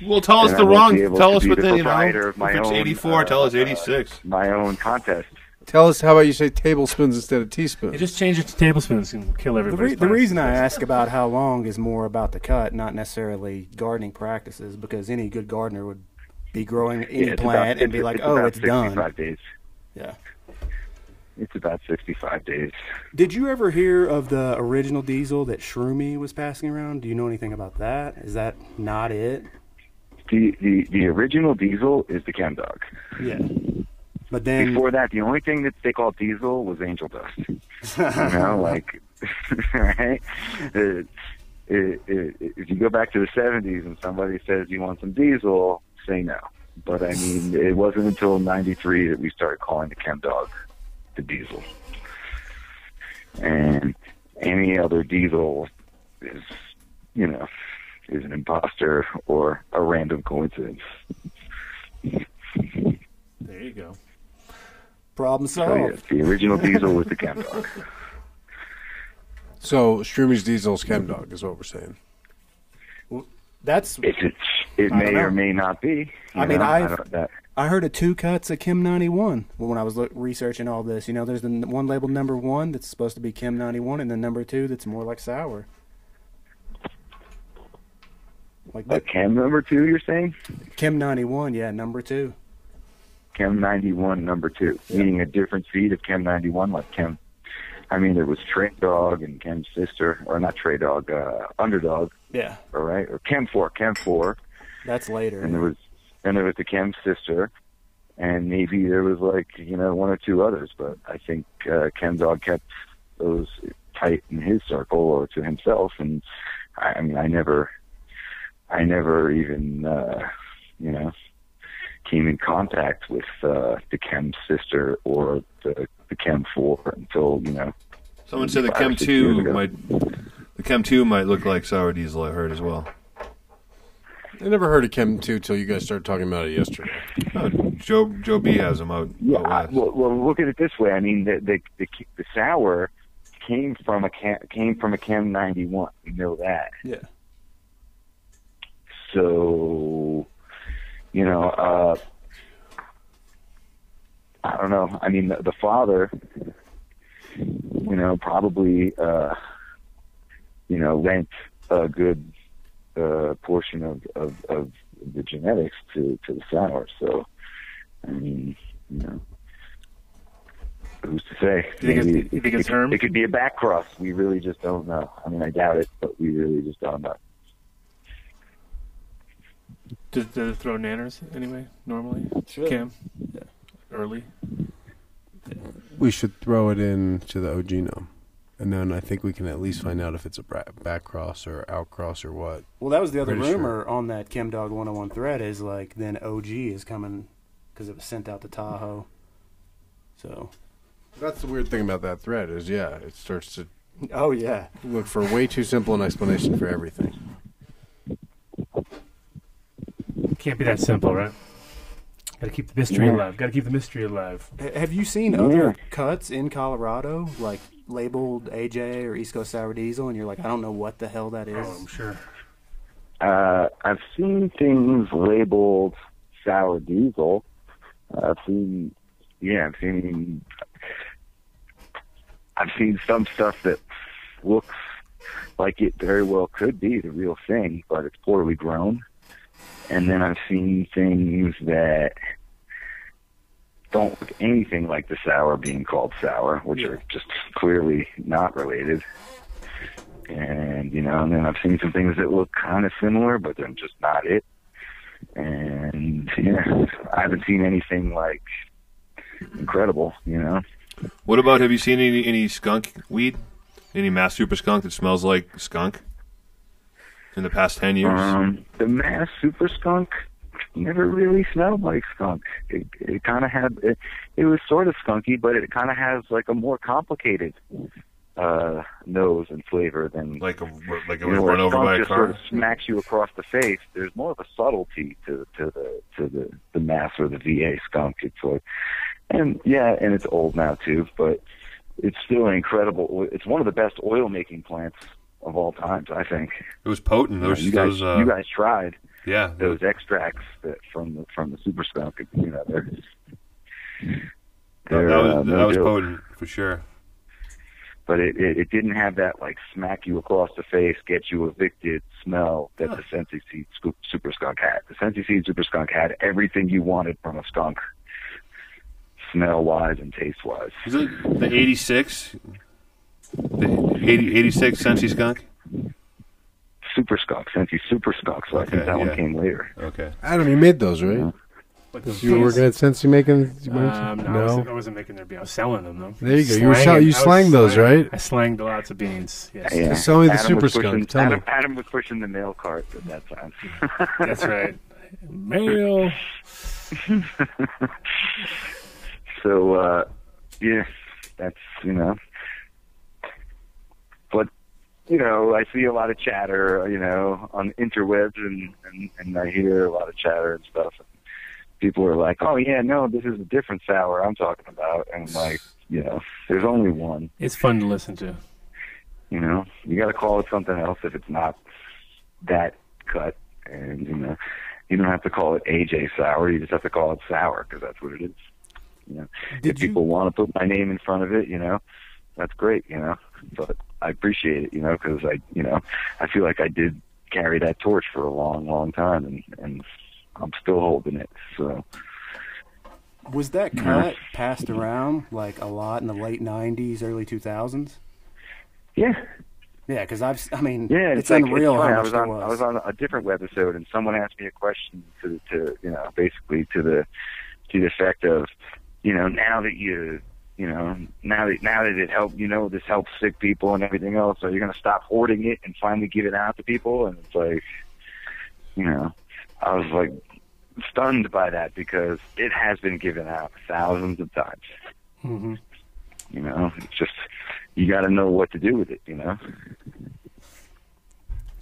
Well, tell us
then
the
I won't
wrong.
be able
Tell
to
us
be
what
the
then, you know.
proprietor
If
of my
it's
own,
84, tell us 86.
My own contest.
Tell us, how about you say tablespoons instead of teaspoons?
You just change it to tablespoons and kill everybody.
The reason I ask about how long is more about the cut, not necessarily gardening practices, because any good gardener would be growing any
Yeah,
plant and be like, "Oh,
about
it's done."
65 days.
Yeah.
It's about 65 days.
Did you ever hear of the original diesel that Shroomy was passing around? Do you know anything about that? Is that not it?
The original diesel is the Chem Dog.
Yeah. But then
Before that, the only thing that they called diesel was angel dust. You know, like, right? If you go back to the 70s and somebody says you want some diesel, say no. But, I mean, it wasn't until 93 that we started calling the Chem Dog the diesel. And any other diesel is, you know, is an imposter or a random coincidence.
There you go.
problem
So,
solved.
yes, the original diesel was the Chem Dog.
So Stroomy's Diesel's Chem Dog is what we're saying.
That's
It
I
may
don't know.
or may not be.
I mean,
that.
I heard of 2 cuts of Chem 91 when I was researching all this. You know, there's the one labeled number 1 that's supposed to be Chem 91, and then number 2 that's more like sour. Like
A
that.
Chem number 2, you're saying?
Chem 91, yeah, number 2.
Chem 91 number 2, meaning a different feed of Chem 91, like Chem. I mean, there was Trade Dog and Chem's sister, or not Trade Dog, Underdog,
Yeah,
all right, or Chem 4,
that's later.
and there was the Chem sister, and maybe there was like 1 or 2 others, but I think Chem Dog kept those tight in his circle or to himself. And I mean, I never even, came in contact with the Chem sister or the Chem 4 until,
Someone said the
5 or
Chem
6
2
years ago.
the Chem 2 might look like sour diesel, I heard as well.
I never heard of Chem 2 till you guys started talking about it yesterday.
Oh, Joe B has them out.
Yeah,
out west.
well, look at it this way. I mean, the sour came from a Chem 91. We know that.
Yeah.
So, I don't know. I mean, the father, probably, lent a good portion of the genetics to the sour. So, I mean, who's to say?
You think it's Herm?
It could be a back cross. We really just don't know. I mean, I doubt it, but we really just don't know.
Does it throw nanners anyway, normally?
Sure.
Cam?
Yeah.
Early?
We should throw it into the OG genome. And then I think we can at least find out if it's a back cross or out cross or what.
Well, that was the other
Pretty
rumor on that ChemDog 101 thread is like then OG is coming because it was sent out to Tahoe. So.
That's the weird thing about that thread is, it starts to
Oh, yeah.
look for way too simple an explanation for everything.
Can't be that simple, right? Got to keep the mystery alive.
Have you seen other cuts in Colorado, like labeled AJ or East Coast Sour Diesel, and you're like, I don't know what the hell that is?
Oh, I'm sure.
I've seen things labeled sour diesel. I've seen some stuff that looks like it very well could be the real thing, but it's poorly grown. And then I've seen things that don't look anything like the sour being called sour, which are just clearly not related. And, and then I've seen some things that look kind of similar, but they're just not it. And, I haven't seen anything, like, incredible,
What about, have you seen any skunk weed? Any mass super skunk that smells like skunk in the past 10 years?
The mass super skunk never really smelled like skunk. It kind of had, it was sort of skunky, but it kind of has like a more complicated nose and flavor than
Like it was
where
run over
skunk
by a
just
car?
sort of smacks you across the face. There's more of a subtlety to the mass or the VA skunk. It's like, and it's old now too, but it's still an incredible. It's one of the best oil making plants of all times, I think.
It was potent.
You guys tried
yeah,
those extracts from the super skunk. They're
that was
joke.
potent for sure.
But it didn't have that like smack you across the face, get you evicted smell that the Sensi Seed Super Skunk had. The Sensi Seed Super Skunk had everything you wanted from a skunk, smell wise and taste wise.
Is it the 86? The 86 Sensi skunk?
Super Skunk, Sensi Super Skunk. So I think that one came later.
Okay.
Adam, you made those, right? You were working at Sensi making?
No, I wasn't making their beans. I was selling them, though.
There you go. You slanged those, right?
I slanged lots of beans, yes.
Yeah.
Sell me the
Adam
Super
was
Skunk.
pushing-
Tell me.
Adam was pushing the mail cart at that time.
That's right. Mail.
So, that's, but, I see a lot of chatter, on interwebs and I hear a lot of chatter and stuff. And people are like, oh, yeah, no, this is a different sour I'm talking about. And I'm like, there's only one.
It's fun to listen to.
You got to call it something else if it's not that cut. And, you don't have to call it AJ sour. You just have to call it sour because that's what it is. If people want to put my name in front of it, that's great, but I appreciate it, because I feel like I did carry that torch for a long, long time and I'm still holding it. So
was that cut passed around like a lot in the late 90s, early 2000s?
Yeah.
Yeah, because it's
like,
unreal
it's
how
funny.
much there was.
I was on a different webisode and someone asked me a question to basically to the effect of, now that you you know, now that it helped, you know, this helps sick people and everything else, so you're going to stop hoarding it and finally give it out to people? And it's like, you know, I was like stunned by that because it has been given out thousands of times.
Mm-hmm.
You know, it's just, you got to know what to do with it, you know?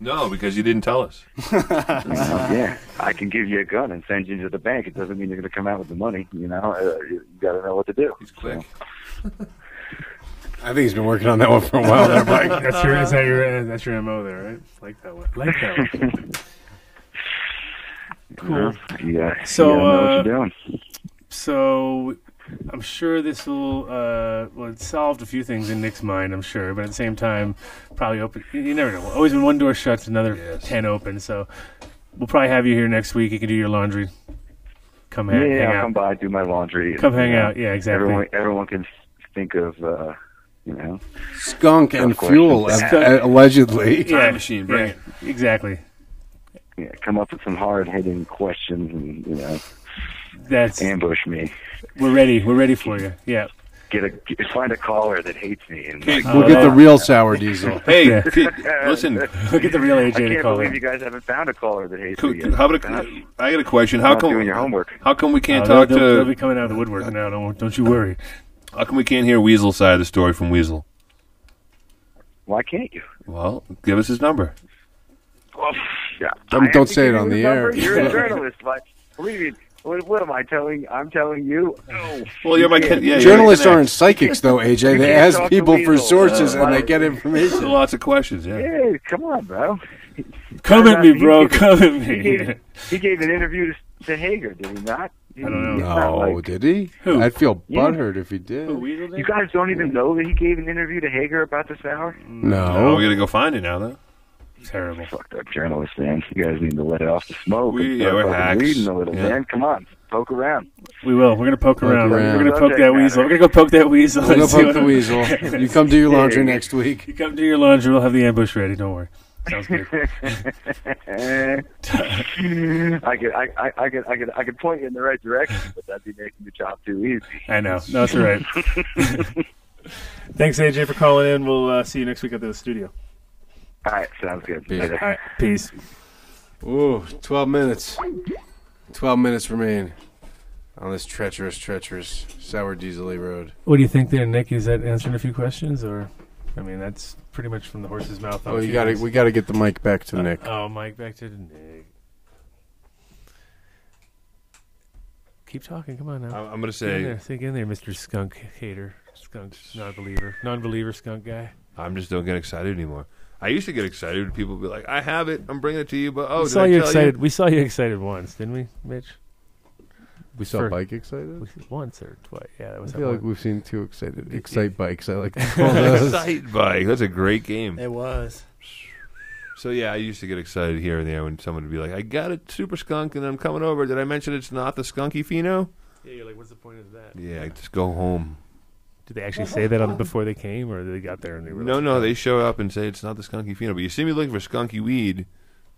No, because you didn't tell us.
You know, yeah, I can give you a gun and send you to the bank. It doesn't mean you're going to come out with the money. You know, you got to know what to do.
He's quick.
So,
I think he's been working on that one for a while there, Mike.
That's your MO there, right? Like that one. Like that one.
Cool. Yeah.
So,
you gotta know what you're doing.
So, I'm sure this will, it solved a few things in Nick's mind, I'm sure, but at the same time, probably open. You never know. Always when one door shuts, another 10 open. So, we'll probably have you here next week. You can do your laundry. Come hang
I'll
out.
come by, do my laundry.
Come hang out. Yeah, exactly.
Everyone can think of, you know,
Skunk and
Of
fuel,
course.
allegedly.
Time machine, bring it.
Exactly.
yeah, come up with some hard-hitting questions and, you know,
That's
ambush me.
we're ready. We're ready for you. Yeah.
Find a caller that hates me and like,
We'll get the real sour diesel.
Hey,
Yeah.
listen.
Look at the real AJ
I
to
can't
call
believe
in.
you guys haven't found a caller that hates me yet.
How about I got a question. How
Not
come
doing your homework?
How come we can't
They'll
talk
they'll
to?
be coming out of the woodwork now. Don't you worry.
How come we can't hear Weasel's side of the story from Weasel?
Why can't you?
Well, give us his number.
Well, yeah.
Don't
I have to
say it
give
on
you
the
number?
air.
You're a journalist, but believe me. What am I telling? I'm telling you. Oh,
Well, you're my
can't.
Journalists aren't psychics, though, AJ. They
can't
ask
talk to
people for
Weasel.
sources and they get information.
Lots of questions. Yeah.
Hey, come on, bro.
Come at me, bro.
He
Come at
gave,
me.
he gave an interview to Hager, did he not?
I don't know.
It's not
No,
like-
did he?
Who?
I'd feel
Yeah.
butthurt if he did.
You guys don't even know that he gave an interview to Hager about this hour?
Oh,
No.
we gotta go find it now, though.
Terrible.
Fucked up journalist, man. You guys need to let it off the smoke. and
We're
start fucking
hacks.
reading a little,
Yeah.
man. Come on. Poke around.
We will. We're gonna poke around.
around.
We're gonna poke that
Subject
weasel.
matter.
We're gonna go poke that weasel.
We'll go
and see
poke
what-
the weasel. You come do your laundry next week.
You come do your laundry. We'll have the ambush ready. Don't worry. Sounds good.
I could point you in the right direction, but that'd be making the job too easy.
I know. No, that's all right. Thanks, AJ, for calling in. We'll see you next week at the studio.
All right, sounds good.
Yeah.
Later.
All right. Peace.
Ooh, 12 minutes. 12 minutes remain on this treacherous sour diesel road.
What do you think there, Nick? Is that answering a few questions, or? I mean, that's pretty much from the horse's mouth.
Oh, we gotta get the mic back to Nick.
Oh, Mike, back to Nick. Keep talking. Come on now.
I'm gonna
Get in there.
say
Think in there, Mr. Skunk Hater. Skunk non-believer skunk guy.
I just don't get excited anymore. I used to get excited when people would be like, "I have it. I'm bringing it to you." But
we saw you excited. We saw you excited once, didn't we, Mitch?
We saw
For-
Bike excited?
Once or twice. Yeah, that
I
was.
feel
that
like
one.
we've seen two Excite bikes. I like to call those.
Excite Bike. That's a great game.
It was.
So yeah, I used to get excited here and there when someone would be like, "I got a super skunk and I'm coming over." Did I mention it's not the Skunky Fino?
Yeah, you're like, what's the point of that?
Yeah, just go home.
Did they actually say that before they came, or they got there and they were
No,
like,
no, they show up and say it's not the Skunky Fino. But you see me looking for Skunky weed,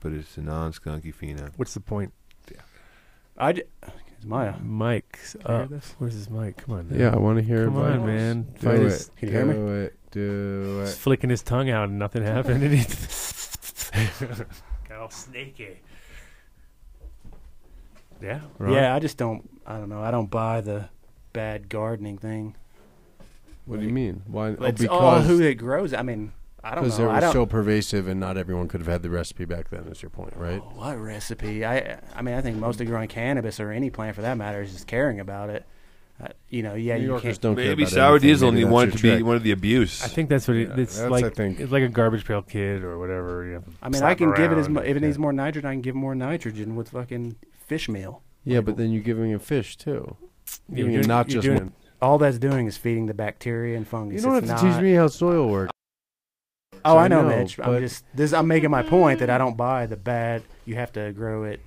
but it's the non-Skunky Fino.
What's the point?
It's Maya.
Mike's
Can I hear
up.
this?
Where's his mic? Come on. Now.
Yeah, I want to hear
Come
about
on,
it.
man.
Do
Fight
it.
his-
Can you hear me?
Do
He's
it.
flicking his tongue out and nothing happened. And he got all snaky. Yeah. Ron?
Yeah, I don't know. I don't buy the bad gardening thing.
What do you mean? Why?
It's all who it grows. I mean, I don't
Because
know.
it
I
was
don't.
so pervasive and not everyone could have had the recipe back then, is your point, right?
Oh, what recipe? I mean, I think most of growing cannabis or any plant for that matter is just caring about it. Yeah,
New
you
Yorkers
can't.
don't care
Maybe
about
sour
anything.
diesel and
Maybe
you
that's
want
your
it to be
trick.
one of the abuse.
I think that's what
Yeah,
it's
that's,
like.
I think.
It's like a garbage pail kid or whatever. You
I mean,
slap
I can give it as
around.
much. If it
Yeah.
needs more nitrogen, I can give more nitrogen with fucking fish meal.
Yeah, but then you're giving it fish, too.
You're
Giving it
doing-
not
you're
just
doing-
one.
All that's doing is feeding the bacteria and fungus.
You don't have
It's
to
not,
teach me how soil works.
Oh, I know,
know,
Mitch.
but-
I'm making my point that I don't buy the bad. You have to grow it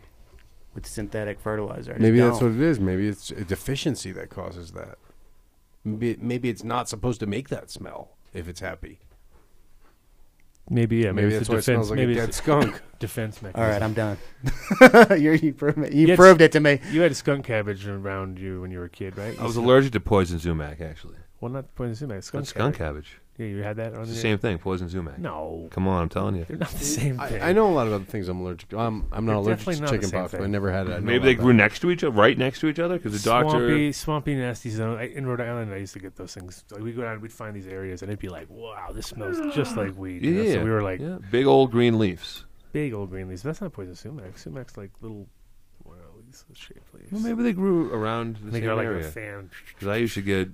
with synthetic fertilizer. I just
Maybe that's
don't.
what it is. Maybe it's a deficiency that causes that. Maybe it's not supposed to make that smell if it's happy.
Maybe yeah.
Maybe
it's
that's
a
why it
defense.
smells like
maybe
a dead
it's
skunk.
defense mechanism.
All right, I'm done. You proved it. You
Yes.
it to me.
You had skunk cabbage around you when you were a kid, right?
I was allergic to poison sumac, actually.
Well, not poison sumac.
That's skunk cabbage.
Yeah, you had that on
It's the
there?
same thing, poison sumac.
No.
Come on, I'm telling you.
They're not the same thing.
I know a lot of other things I'm allergic to. I'm not
They're
allergic
definitely
to
not the
chicken
same
pox, but I
thing.
never had it. I know
Maybe they
about
grew
that.
next to each other, right next to each other, because the doctor.
Swampy, nasty zone. In Rhode Island, I used to get those things. Like we go down, we'd find these areas, and it'd be like, "Wow, this smells just like weed."
Yeah,
You know? So we were like,
big old green leaves.
big old green leaves. That's not poison sumac. Sumac's like little, what are these shaped leaves?
Well, maybe they grew around the
they
same
got like
area.
a fan.
Because I used to get.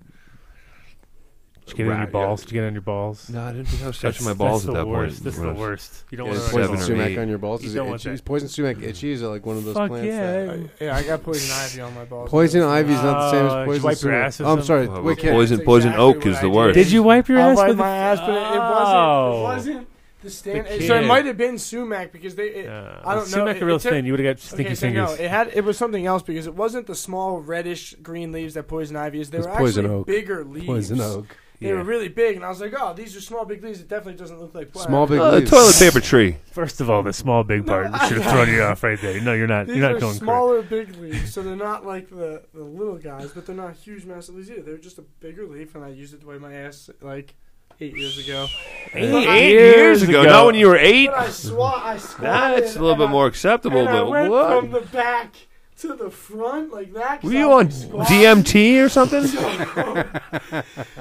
Did you get it on your balls? Did you get it on your balls?
No, I didn't think I was touching my balls at that point.
That's the worst. You don't
Yeah,
want
it's
to
seven
Poison
or
sumac
eight.
on your balls?
You
Is
don't
it
want
itchy?
that.
Is poison sumac itchy? Is it like one of those
Fuck
plants?
yeah.
Yeah, I got poison ivy on my balls.
Poison ivy is not the same as
did you
poison
wipe your
sumac.
ass with
Oh, I'm sorry.
Well,
Wait,
can't-
poison
That's
poison
exactly
oak
what
is
I
the
did.
worst.
Did you wipe your
I
ass
wiped
with
my ass, but
Oh.
it wasn't the stand.
The
So it
kid.
might have been sumac because they. I don't know.
Sumac are real thin. You would have got stinky
Okay, so
fingers.
no, it was something else because it wasn't the small reddish green leaves that poison ivy is. They
It's
were
poison
actually
oak.
bigger leaves.
Poison oak.
They were really big, and I was like, "Oh, these are small, big leaves. It definitely doesn't look like
Small, big
The
leaves.
toilet paper tree.
First of all, the small big part should have thrown you off right there. No, you're not.
These
You're not
are
going correct.
smaller, big leaves, so they're not like the little guys, but they're not huge, massive leaves either. They're just a bigger leaf, and I used it to wipe my ass like 8 years ago.
8 years ago. Not when you were 8.
But I squatted.
That's a little bit more acceptable,
And I
but
went
what?
from the back to the front like that. 'cause
Were
I
you
was
on
squatting.
DMT or something?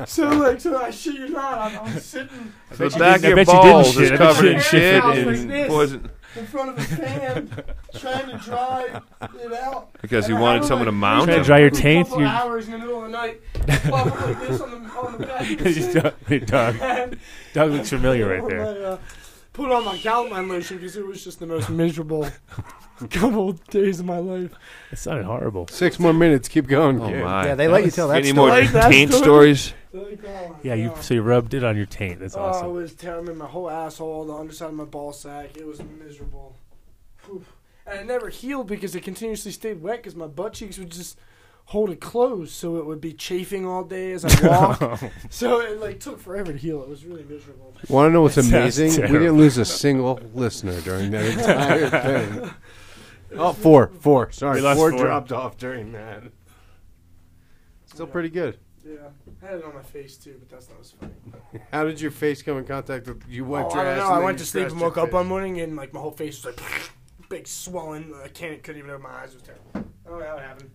So I shit you not, I'm sitting
The back of
I
your
bet you didn't
balls
shit.
is
I bet you
covered in
didn't
shit
shit. I was like
and
this.
poison.
in front of a fan trying to dry it out.
Because he
And I
wanted
had
someone to
like,
mount
Trying to
him.
dry your
a
taint.
couple hours in the middle of the night, pop like this on the back of the
Just
sink.
dog looks familiar right there.
Put on my Calamine lotion because it was just the most miserable couple of days of my life.
It sounded horrible.
6 more minutes. Keep going.
Oh
kid.
my!
Yeah, they let you tell that
Any
story.
more
Like that
taint
story?
stories?
Like, oh,
Yeah,
no.
so you rubbed it on your taint. That's
Oh, it
awesome.
was terrible. My whole asshole, the underside of my ball sack. It was miserable. Whew. And it never healed because it continuously stayed wet because my butt cheeks would just hold it closed, so it would be chafing all day as I walk. So it took forever to heal. It was really miserable.
Want to know what's
That sounds
amazing? We
terrible.
didn't lose a single listener during that entire thing. Oh, four. Sorry,
We lost
four
four.
dropped off during that. Still pretty good.
Yeah, I had it on my face too, but that's not as funny.
How did your face come in contact with you? Wiped
Oh,
your
I don't
ass
know.
and
I
then
went
you
to sleep and
scratched
woke
your
up
face?
one morning and my whole face was big swollen. I couldn't even open my eyes. It was terrible. I don't know how it happened.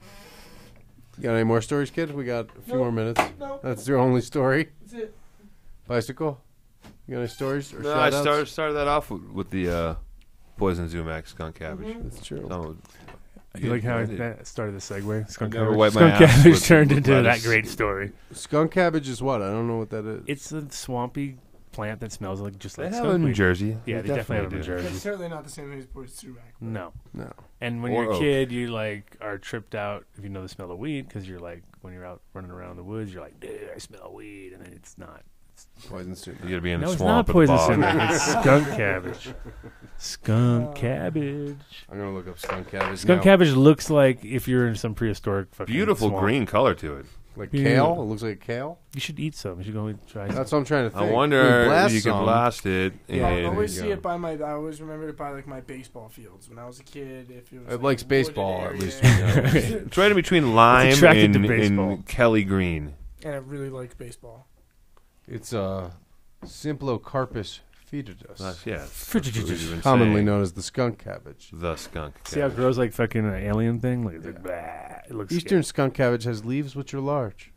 You got any more stories, kid? We got a few
No.
more minutes.
No,
That's your only story.
that's it.
Bicycle. You got any stories or
No, I
shout-outs?
started that off with the poison sumac skunk cabbage.
Mhm.
That's true.
So,
You like how
I
that started the segue? Skunk
never
cabbage,
wiped my
skunk
ass
cabbage
with-
turned
with
into that
lettuce.
great story.
Skunk cabbage is what? I don't know what that is.
It's a swampy plant that smells like just
They
like
have
skunk
them in
weed.
Jersey.
Yeah, they definitely have them in
do.
It's
Jersey.
certainly not the same thing as poison sumac.
No.
No.
And when
Or
you're a
oak.
kid, you like are tripped out if you know the smell of weed because you're like when you're out running around the woods, you're like, dude, I smell weed, and then it's not.
Poison sumac.
You gotta be in
No,
the
it's
swamp
not
at the
poison
bog.
sumac. It's skunk cabbage. Skunk cabbage.
I'm gonna look up skunk cabbage.
Skunk
now.
cabbage looks like if you're in some prehistoric fucking
Beautiful
swamp.
green color to it.
Like
Yeah.
kale. It looks like kale.
You should eat some. You should go and try some.
That's what I'm trying to
I
think. We
wonder
blast
if you could
some.
blast it.
Yeah, I
And
always
you
see
go.
it by my. I always remember it by like my baseball fields when I was a kid. If it was
It likes
a wooded
baseball, at
area,
least we know.
it's right in between lime
attracted to
and
baseball.
Kelly green.
and I really liked baseball.
It's Symplocarpus foetidus, commonly known as the skunk cabbage.
The skunk.
See how it
cabbage.
grows like fucking an alien thing? Like, it's like, bah, it looks
Eastern skunk cabbage has leaves which are large.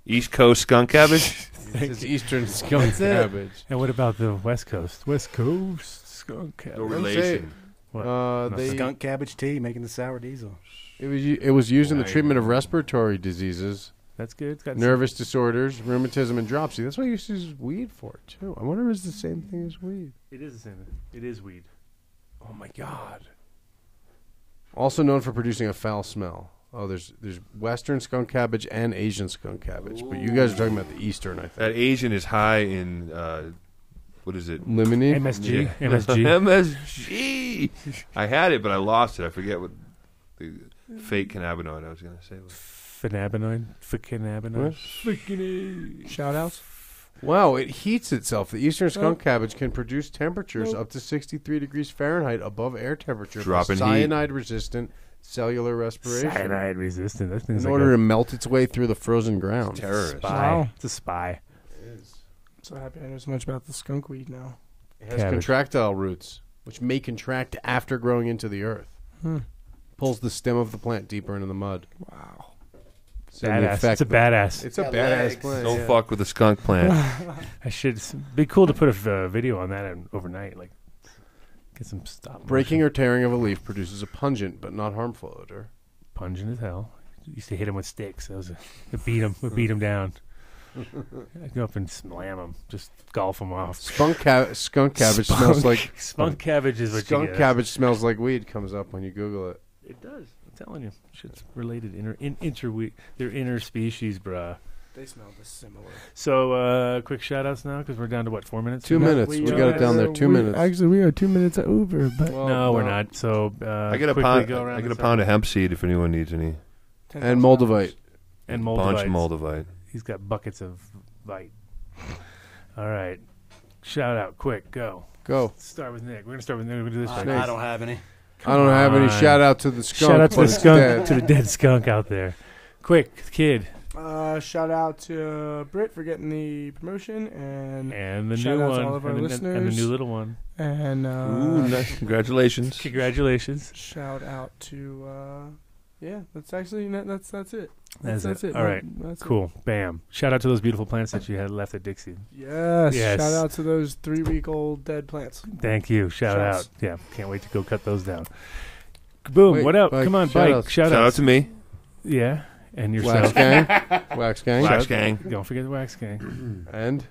East Coast skunk cabbage.
It's Eastern skunk
That's it.
cabbage.
And what about the West Coast? West Coast skunk
No
cabbage.
relation.
What?
They,
Skunk cabbage tea making the sour diesel.
it was used in the treatment of respiratory diseases,
That's good. It's got
nervous disorders, rheumatism, and dropsy. That's what you used to use weed for too. I wonder if it's the same thing as weed.
It is the same. It is weed.
Oh my god! Also known for producing a foul smell. Oh, there's Western skunk cabbage and Asian skunk cabbage, but you guys are talking about the Eastern, I think.
That Asian is high in what is it?
Limonene.
MSG.
Yeah.
MSG.
MSG. I had it, but I lost it. I forget what the fake cannabinoid I was going to say was.
Phenabinoid. Phenabinoid.
Shout outs.
Wow, it heats itself. The Eastern skunk cabbage can produce temperatures up to 63 degrees Fahrenheit above air temperature.
Dropping heat.
Cyanide-resistant cellular respiration
Cyanide resistant. That thing's
in
like
order to melt its way through the frozen ground.
Terrorist.
spy.
Wow.
It's a spy.
I'm so happy I know so much about the skunk weed now.
It has
Cabbage.
contractile roots, which may contract after growing into the earth. Pulls the stem of the plant deeper into the mud.
Wow.
So the
Badass.
effect-
It's a badass.
It's a badass plant.
Don't
yeah.
fuck with the skunk plant.
I should be cool to put a video on that overnight. Like, get some stop.
Breaking or tearing of a leaf produces a pungent but not harmful odor.
Pungent as hell. Used to hit him with sticks. That was it beat him down. I'd go up and slam him, just golf him off.
Skunk cabbage smells like
Spunk cabbage is what
skunk
you get.
cabbage smells like weed. Comes up when you Google it.
It does. I'm telling you, shit's related. They're interspecies, bruh.
They smell dissimilar.
So, quick shout outs now because we're down to what, 4 minutes?
2 minutes. We got it down there. 2 minutes.
Actually, we are 2 minutes over, but
Well,
No, we're not. So
I get a
quickly
pound.
go around
I get
the
a pound of hemp seed if anyone needs any.
And moldavite.
and
Bunch of
moldavite.
moldavite.
He's got buckets of vite. All right, shout out, quick, go.
Go.
Start with Nick. We're gonna start with Nick. We're gonna do this.
I,
way.
I don't have any.
I don't have any
on.
shout out to the skunk.
Shout out to
but
the
it's
skunk,
dead.
to the dead skunk out there. Quick, kid,
Shout out to Britt for getting the promotion,
and the
shout
new
out to
one,
all of our
and the
listeners.
new little one.
and
Ooh, nice. Congratulations.
Congratulations.
shout out to yeah, that's actually that's it.
That's it.
it.
All right,
That's it.
cool. Bam. Shout out to those beautiful plants that you had left at Dixie.
Yes.
Yes.
Shout out to those 3-week-old dead plants.
Thank you. Shout
Shouts.
out. Yeah, can't wait to go cut those down. Boom.
Wait,
what up?
Bike,
Come on,
shout
Bike.
outs.
Shout
Shout out
out.
to me.
Yeah, and
Wax
yourself.
gang. Wax gang.
Wax gang.
Don't forget the Wax Gang.
And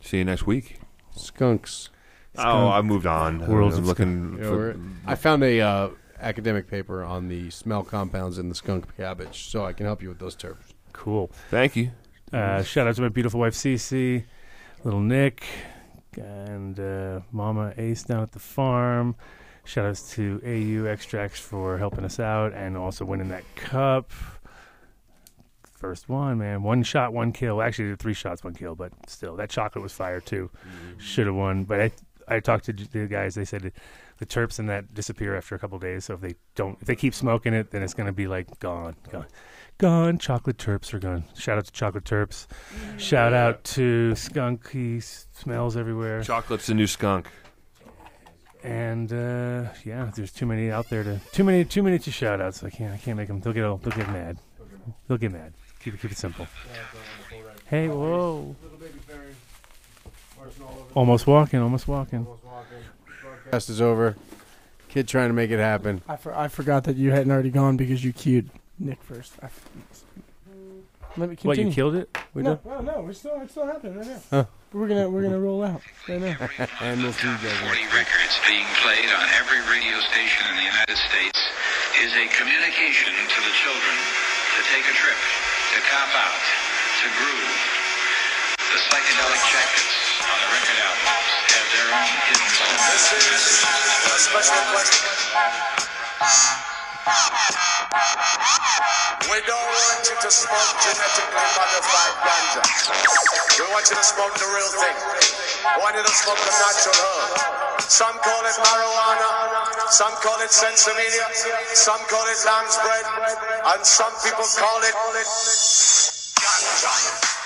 See you next week.
skunks.
Oh, I moved on.
Worlds
I'm
of
looking
Yeah,
for.
I found a academic paper on the smell compounds in the skunk cabbage, so I can help you with those terms.
Cool.
Thank you.
Shout out to my beautiful wife, Cece, little Nick, and Mama Ace down at the farm. Shout outs to AU Extracts for helping us out and also winning that cup. First one, man. 1 shot, 1 kill. Actually, 3 shots, 1 kill, but still, that chocolate was fire too. Should have won. But I talked to the guys. They said the terps in that disappear after a couple days. So if they keep smoking it, then it's going to be like gone. Chocolate terps are gone. Shout out to chocolate terps. Shout out to skunk. He smells everywhere.
Chocolate's the new skunk.
And yeah, there's too many out there too many to shout out. So I can't make them. They'll get mad. They'll get mad. Keep it simple. Hey, whoa! Almost walking.
Podcast is over. Kid trying to make it happen.
I forgot that you hadn't already gone because you cued Nick first. Let me continue.
What, you killed it?
No, it's still happening right now.
Huh.
We're gonna roll out right now.
And we'll see you guys
40
next week.
records being played on every radio station in the United States is a communication to the children to take a trip, to cop out, to groove. The psychedelic jackets on the record albums have their own hidden symbols and messages as well as all the lyrics.
We don't want you to smoke genetically modified ganja. We want you to smoke the real thing. We want you to smoke the natural herb. Some call it marijuana, some call it sensimedia, some call it lamb's bread, and some people call it ganja.